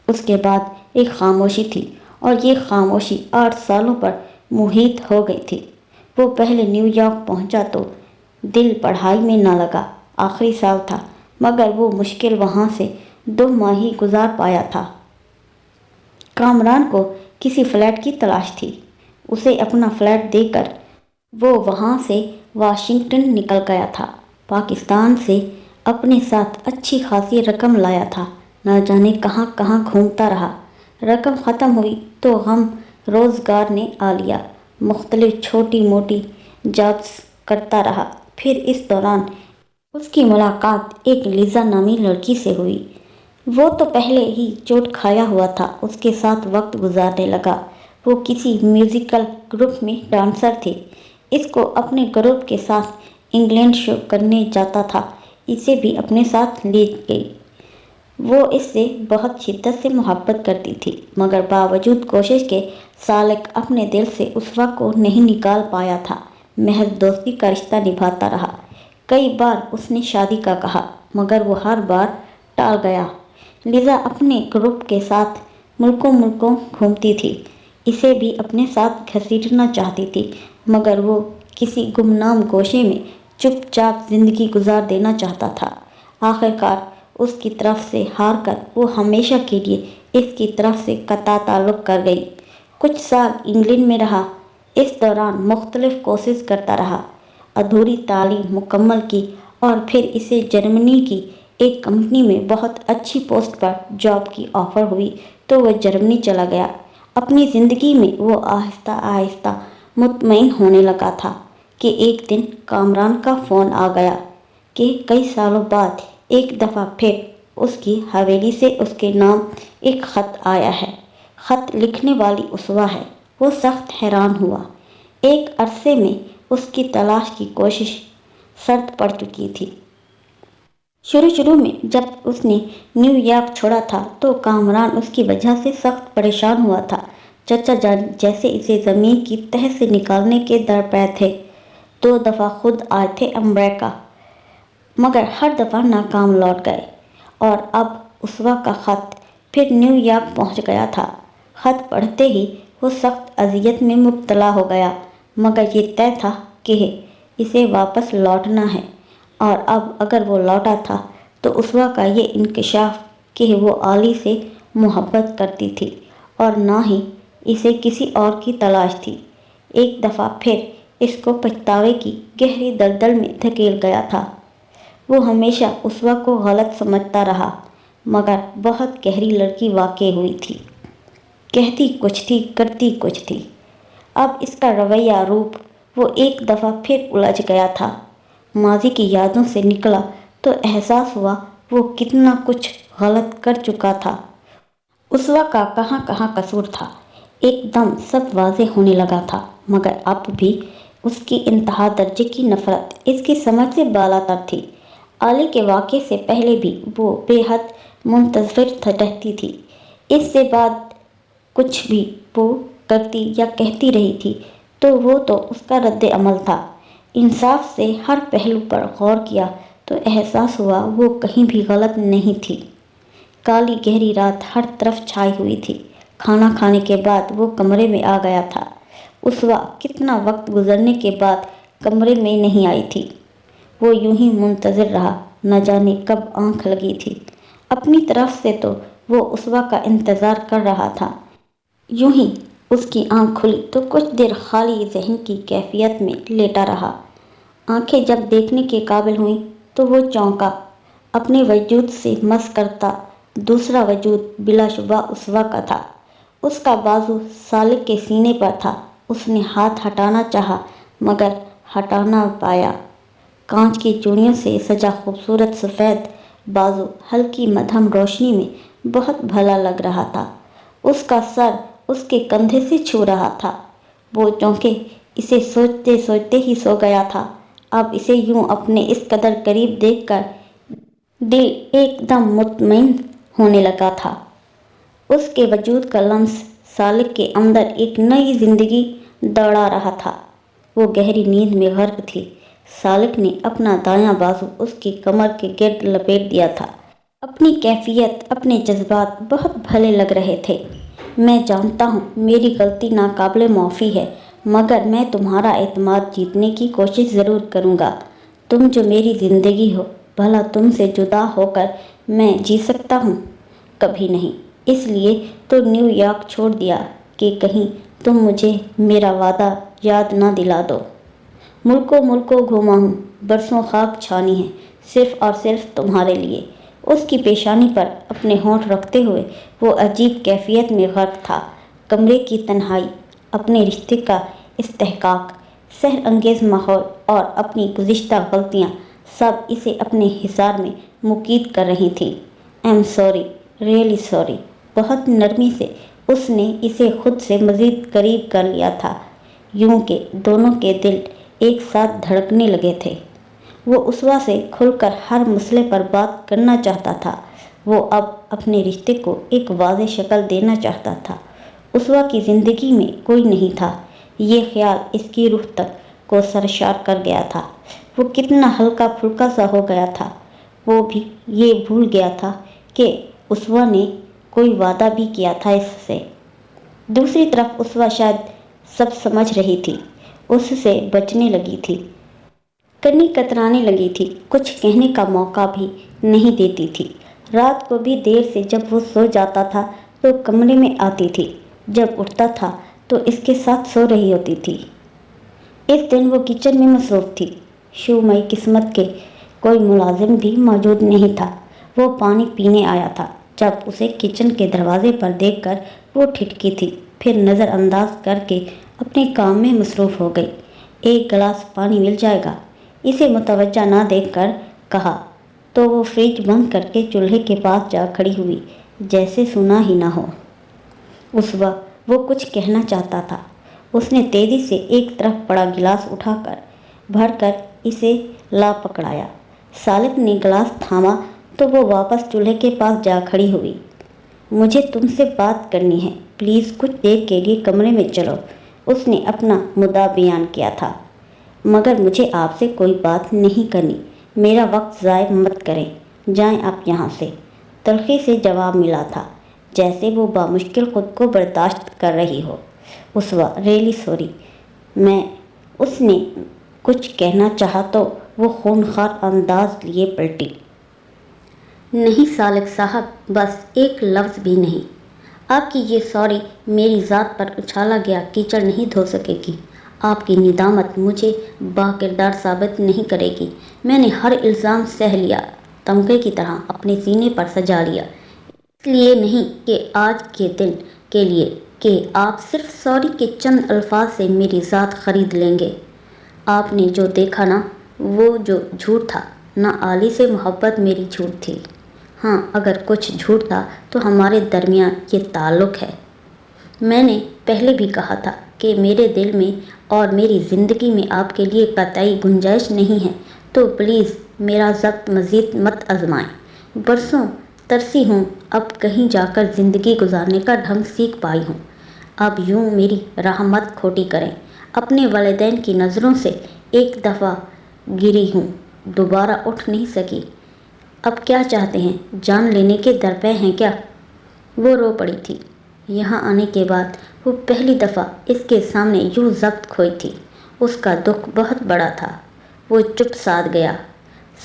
اس کے بعد ایک خاموشی تھی اور یہ خاموشی 8 سالوں پر محیط ہو گئی تھی۔ وہ پہلے نیو یارک پہنچا تو دل پڑھائی میں نہ لگا۔ آخری سال تھا مگر وہ مشکل وہاں سے 2 ماہ ہی گزار پایا تھا۔ کامران کو کسی فلیٹ کی تلاش تھی۔ اسے اپنا فلیٹ دے کر وہ وہاں سے واشنگٹن نکل گیا تھا۔ پاکستان سے اپنے ساتھ اچھی خاصی رقم لایا تھا۔ نہ جانے کہاں کہاں گھومتا رہا۔ رقم ختم ہوئی تو غم روزگار نے آ لیا۔ مختلف چھوٹی موٹی جابس کرتا رہا۔ پھر اس دوران اس کی ملاقات ایک لیزا نامی لڑکی سے ہوئی۔ وہ تو پہلے ہی چوٹ کھایا ہوا تھا، اس کے ساتھ وقت گزارنے لگا۔ وہ کسی میوزیکل گروپ میں ڈانسر تھی۔ اس کو اپنے گروپ کے ساتھ انگلینڈ شو کرنے جاتا تھا، اسے بھی اپنے ساتھ لے گئی۔ وہ اس سے بہت شدت سے محبت کرتی تھی، مگر باوجود کوشش کے سالک اپنے دل سے اسوا کو نہیں نکال پایا تھا۔ محض دوستی کا رشتہ نبھاتا رہا۔ کئی بار اس نے شادی کا کہا مگر وہ ہر بار ٹال گیا۔ لیزا اپنے گروپ کے ساتھ ملکوں گھومتی تھی، اسے بھی اپنے ساتھ گھسیٹنا چاہتی تھی، مگر وہ کسی گمنام گوشے میں چپ چاپ زندگی گزار دینا چاہتا تھا۔ آخرکار اس کی طرف سے ہار کر وہ ہمیشہ کے لیے اس کی طرف سے قطع تعلق کر گئی۔ کچھ سال انگلینڈ میں رہا، اس دوران مختلف کورسز کرتا رہا، ادھوری تعلیم مکمل کی اور پھر اسے جرمنی کی ایک کمپنی میں بہت اچھی پوسٹ پر جاب کی آفر ہوئی تو وہ جرمنی چلا گیا۔ اپنی زندگی میں وہ آہستہ آہستہ مطمئن ہونے لگا تھا کہ ایک دن کامران کا فون آ گیا کہ کئی سالوں بعد ایک دفعہ پھر اس کی حویلی سے اس کے نام ایک خط آیا ہے۔ خط لکھنے والی اسوا ہے۔ وہ سخت حیران ہوا۔ ایک عرصے میں اس کی تلاش کی کوشش سرد پڑ چکی تھی۔ شروع میں جب اس نے نیو یارک چھوڑا تھا تو کامران اس کی وجہ سے سخت پریشان ہوا تھا۔ چچا جان جیسے اسے زمین کی تہہ سے نکالنے کے درپے تھے۔ 2 دفعہ خود آئے تھے امریکہ، مگر ہر دفعہ ناکام لوٹ گئے۔ اور اب اسوا کا خط پھر نیو یارک پہنچ گیا تھا۔ خط پڑھتے ہی وہ سخت اذیت میں مبتلا ہو گیا، مگر یہ طے تھا کہ اسے واپس لوٹنا ہے، اور اب اگر وہ لوٹا تھا تو عصوہ کا یہ انکشاف کہ وہ علی سے محبت کرتی تھی اور نہ ہی اسے کسی اور کی تلاش تھی، ایک دفعہ پھر اس کو پچھتاوے کی گہری دلدل میں دھکیل گیا تھا۔ وہ ہمیشہ عصوہ کو غلط سمجھتا رہا، مگر بہت گہری لڑکی واقع ہوئی تھی، کہتی کچھ تھی کرتی کچھ تھی۔ اب اس کا رویہ روپ وہ ایک دفعہ پھر الجھ گیا تھا۔ ماضی کی یادوں سے نکلا تو احساس ہوا وہ کتنا کچھ غلط کر چکا تھا۔ عصوہ کا کہاں کہاں قصور تھا ایک دم سب واضح ہونے لگا تھا، مگر اب بھی اس کی انتہا درجے کی نفرت اس کی سمجھ سے بالاتر تھی۔ علی کے واقعے سے پہلے بھی وہ بے حد منتظر رہتی تھی، اس سے بعد کچھ بھی وہ کرتی یا کہتی رہی تھی تو وہ تو اس کا رد عمل تھا۔ انصاف سے ہر پہلو پر غور کیا تو احساس ہوا وہ کہیں بھی غلط نہیں تھی۔ کالی گہری رات ہر طرف چھائی ہوئی تھی۔ کھانا کھانے کے بعد وہ کمرے میں آ گیا تھا۔ عصوہ کتنا وقت گزرنے کے بعد کمرے میں نہیں آئی تھی۔ وہ یوں ہی منتظر رہا، نہ جانے کب آنکھ لگی تھی۔ اپنی طرف سے تو وہ عصوہ کا انتظار کر رہا تھا۔ یوں ہی اس کی آنکھ کھلی تو کچھ دیر خالی ذہن کی کیفیت میں لیٹا رہا۔ آنکھیں جب دیکھنے کے قابل ہوئیں تو وہ چونکا، اپنے وجود سے مس کرتا۔ دوسرا وجود بلا شبہ عصوہ کا تھا۔ اس کا بازو سالک کے سینے پر تھا۔ اس نے ہاتھ ہٹانا چاہا مگر ہٹا نہ پایا۔ کانچ کی چوڑیوں سے سجا خوبصورت سفید بازو ہلکی مدھم روشنی میں بہت بھلا لگ رہا تھا۔ اس کا سر اس کے کندھے سے چھو رہا تھا۔ وہ چونکے اسے سوچتے سوچتے ہی سو گیا تھا۔ اب اسے یوں اپنے اس قدر قریب دیکھ کر دل ایک دم مطمئن ہونے لگا تھا۔ اس کے وجود کا لمس سالک کے اندر ایک نئی زندگی دوڑا رہا تھا۔ وہ گہری نیند میں غرق تھی۔ سالک نے اپنا دایاں بازو اس کی کمر کے گرد لپیٹ دیا تھا۔ اپنی کیفیت، اپنے جذبات بہت بھلے لگ رہے تھے۔ میں جانتا ہوں میری غلطی ناقابل معافی ہے، مگر میں تمہارا اعتماد جیتنے کی کوشش ضرور کروں گا۔ تم جو میری زندگی ہو، بھلا تم سے جدا ہو کر میں جی سکتا ہوں؟ کبھی نہیں۔ اس لیے تو نیو یارک چھوڑ دیا کہ کہیں تم مجھے میرا وعدہ یاد نہ دلا دو۔ ملکوں گھوما ہوں، برسوں خاک چھانی ہے، صرف اور صرف تمہارے لیے۔ اس کی پیشانی پر اپنے ہونٹ رکھتے ہوئے وہ عجیب کیفیت میں غرق تھا۔ کمرے کی تنہائی، اپنے رشتے کا استحقاق، سحر انگیز ماحول اور اپنی گزشتہ غلطیاں سب اسے اپنے حصار میں مقید کر رہی تھیں۔ I'm sorry, really sorry. بہت نرمی سے اس نے اسے خود سے مزید قریب کر لیا تھا، یوں کہ دونوں کے دل ایک ساتھ دھڑکنے لگے تھے۔ وہ عصوہ سے کھل کر ہر مسئلے پر بات کرنا چاہتا تھا۔ وہ اب اپنے رشتے کو ایک واضح شکل دینا چاہتا تھا۔ عصوہ کی زندگی میں کوئی نہیں تھا، یہ خیال اس کی روح تک کو سرشار کر گیا تھا۔ وہ کتنا ہلکا پھلکا سا ہو گیا تھا۔ وہ بھی یہ بھول گیا تھا کہ عصوہ نے کوئی وعدہ بھی کیا تھا اس سے۔ دوسری طرف عصوہ شاید سب سمجھ رہی تھی، اس سے بچنے لگی تھی، کنی کترانے لگی تھی، کچھ کہنے کا موقع بھی نہیں دیتی تھی۔ رات کو بھی دیر سے جب وہ سو جاتا تھا تو کمرے میں آتی تھی، جب اٹھتا تھا تو اس کے ساتھ سو رہی ہوتی تھی۔ اس دن وہ کچن میں مصروف تھی۔ شومئی قسمت کے کوئی ملازم بھی موجود نہیں تھا۔ وہ پانی پینے آیا تھا جب اسے کچن کے دروازے پر دیکھ کر وہ ٹھٹکی تھی، پھر نظر انداز کر کے اپنے کام میں مصروف ہو گئی۔ ایک گلاس پانی مل جائے گا؟ اسے متوجہ نہ دیکھ کر کہا تو وہ فریج بند کر کے چولہے کے پاس جا کھڑی ہوئی، جیسے سنا ہی نہ ہو۔ عصوہ وہ کچھ کہنا چاہتا تھا۔ اس نے تیزی سے ایک طرف پڑا گلاس اٹھا کر بھر کر اسے لا پکڑایا۔ سالک نے گلاس تھاما تو وہ واپس چولہے کے پاس جا کھڑی ہوئی۔ مجھے تم سے بات کرنی ہے، پلیز کچھ دیر کے لیے کمرے میں چلو۔ اس نے اپنا مدعا بیان کیا تھا۔ مگر مجھے آپ سے کوئی بات نہیں کرنی، میرا وقت ضائع مت کریں، جائیں آپ یہاں سے۔ تلخی سے جواب ملا تھا، جیسے وہ بامشکل خود کو برداشت کر رہی ہو۔ عصوہ، ریئلی سوری۔ اس نے کچھ کہنا چاہا تو وہ خونخوار انداز لیے پلٹی۔ نہیں سالک صاحب، بس ایک لفظ بھی نہیں۔ آپ کی یہ سوری میری ذات پر اچھالا گیا کیچڑ نہیں دھو سکے گی۔ آپ کی ندامت مجھے باکردار ثابت نہیں کرے گی۔ میں نے ہر الزام سہ لیا، تمغے کی طرح اپنے سینے پر سجا لیا، اس لیے نہیں کہ آج کے دن کے لیے کہ آپ صرف سوری کے چند الفاظ سے میری ذات خرید لیں گے۔ آپ نے جو دیکھا نا، وہ جو جھوٹ تھا نا، عالی سے محبت میری جھوٹ تھی۔ ہاں، اگر کچھ جھوٹ تھا تو ہمارے درمیان یہ تعلق ہے۔ میں نے پہلے بھی کہا تھا کہ میرے دل میں اور میری زندگی میں آپ کے لیے قطعی گنجائش نہیں ہے، تو پلیز میرا ضبط مزید مت آزمائیں۔ برسوں ترسی ہوں، اب کہیں جا کر زندگی گزارنے کا ڈھنگ سیکھ پائی ہوں۔ اب یوں میری راہ مت کھوٹی کریں۔ اپنے والدین کی نظروں سے ایک دفعہ گری ہوں، دوبارہ اٹھ نہیں سکی۔ اب کیا چاہتے ہیں؟ جان لینے کے درپے ہیں کیا؟ وہ رو پڑی تھی۔ یہاں آنے کے بعد وہ پہلی دفعہ اس کے سامنے یوں ضبط کھوئی تھی۔ اس کا دکھ بہت بڑا تھا۔ وہ چپ سادھ گیا۔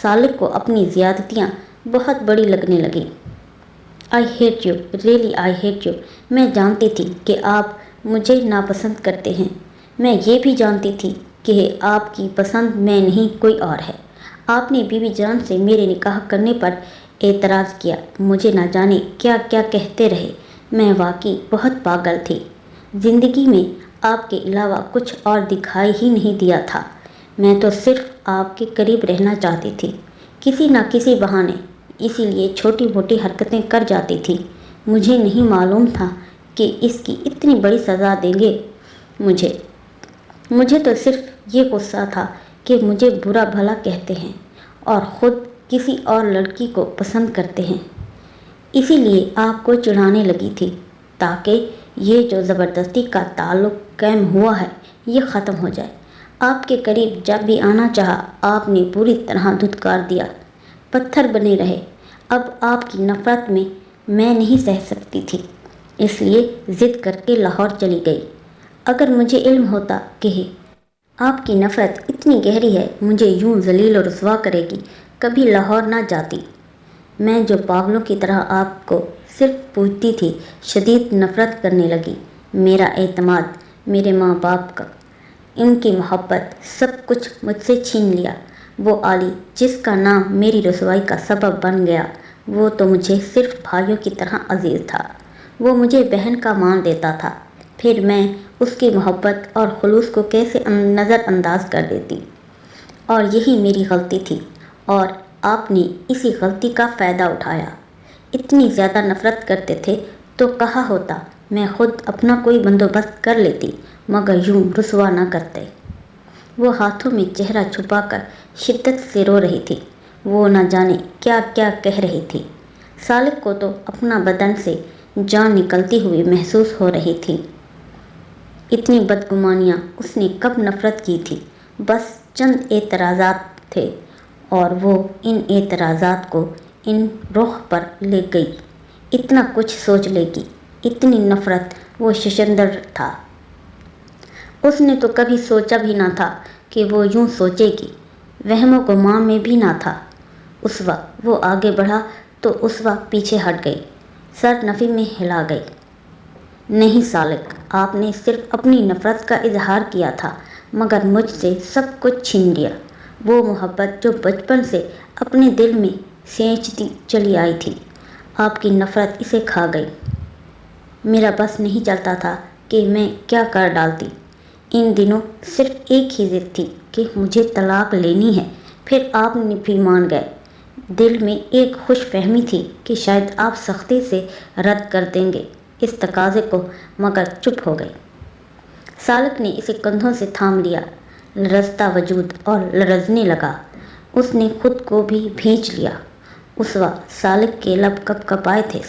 سالک کو اپنی زیادتیاں بہت بڑی لگنے لگیں۔ I hate you, really I hate you. میں جانتی تھی کہ آپ مجھے ناپسند کرتے ہیں۔ میں یہ بھی جانتی تھی کہ آپ کی پسند میں نہیں کوئی اور ہے۔ آپ نے بی بی جان سے میرے نکاح کرنے پر اعتراض کیا، مجھے نہ جانے کیا کیا کہتے رہے۔ میں واقعی بہت پاگل تھی۔ زندگی میں آپ کے علاوہ کچھ اور دکھائی ہی نہیں دیا تھا۔ میں تو صرف آپ کے قریب رہنا چاہتی تھی، کسی نہ کسی بہانے، اسی لیے چھوٹی موٹی حرکتیں کر جاتی تھی۔ مجھے نہیں معلوم تھا کہ اس کی اتنی بڑی سزا دیں گے مجھے تو صرف یہ غصہ تھا کہ مجھے برا بھلا کہتے ہیں اور خود کسی اور لڑکی کو پسند کرتے ہیں۔ اسی لیے آپ کو چڑھانے لگی تھی تاکہ یہ جو زبردستی کا تعلق قائم ہوا ہے یہ ختم ہو جائے۔ آپ کے قریب جب بھی آنا چاہا آپ نے پوری طرح دھتکار دیا، پتھر بنے رہے۔ اب آپ کی نفرت میں نہیں سہ سکتی تھی، اس لیے ضد کر کے لاہور چلی گئی۔ اگر مجھے علم ہوتا کہ آپ کی نفرت اتنی گہری ہے، مجھے یوں ذلیل و رسوا کرے گی، کبھی لاہور نہ جاتی۔ میں جو پاگلوں کی طرح آپ کو صرف پوجتی تھی، شدید نفرت کرنے لگی۔ میرا اعتماد، میرے ماں باپ کا، ان کی محبت، سب کچھ مجھ سے چھین لیا۔ وہ عالی جس کا نام میری رسوائی کا سبب بن گیا، وہ تو مجھے صرف بھائیوں کی طرح عزیز تھا۔ وہ مجھے بہن کا مان دیتا تھا، پھر میں اس کی محبت اور خلوص کو کیسے نظر انداز کر دیتی؟ اور یہی میری غلطی تھی، اور آپ نے اسی غلطی کا فائدہ اٹھایا۔ اتنی زیادہ نفرت کرتے تھے تو کہا ہوتا، میں خود اپنا کوئی بندوبست کر لیتی، مگر یوں رسوا نہ کرتے۔ وہ ہاتھوں میں چہرہ چھپا کر شدت سے رو رہی تھی۔ وہ نہ جانے کیا کیا کہہ رہی تھی۔ سالک کو تو اپنا بدن سے جان نکلتی ہوئی محسوس ہو رہی تھی۔ اتنی بدگمانیاں اس نے کب نفرت کی تھی؟ بس چند اعتراضات تھے اور وہ ان اعتراضات کو ان رخ پر لے گئی۔ اتنا کچھ سوچ لے گی، اتنی نفرت، وہ ششندر تھا۔ اس نے تو کبھی سوچا بھی نہ تھا کہ وہ یوں سوچے گی، وہم و گمان میں بھی نہ تھا۔ اس وقت وہ آگے بڑھا تو اس وقت پیچھے ہٹ گئی، سر نفی میں ہلا گئی۔ نہیں سالک، آپ نے صرف اپنی نفرت کا اظہار کیا تھا، مگر مجھ سے سب کچھ چھین لیا۔ وہ محبت جو بچپن سے اپنے دل میں سینچتی چلی آئی تھی، آپ کی نفرت اسے کھا گئی۔ میرا بس نہیں چلتا تھا کہ میں کیا کر ڈالتی۔ ان دنوں صرف ایک ہی ضد تھی کہ مجھے طلاق لینی ہے، پھر آپ بھی مان گئے۔ دل میں ایک خوش فہمی تھی کہ شاید آپ سختی سے رد کر دیں گے اس تقاضے کو، مگر چپ ہو گئے۔ سالک نے اسے کندھوں سے تھام لیا، لرزتا وجود اور لرزنے لگا۔ اس نے خود کو بھی بھینچ لیا۔ اس وقت سالک کے لب کپ کپائے تھے۔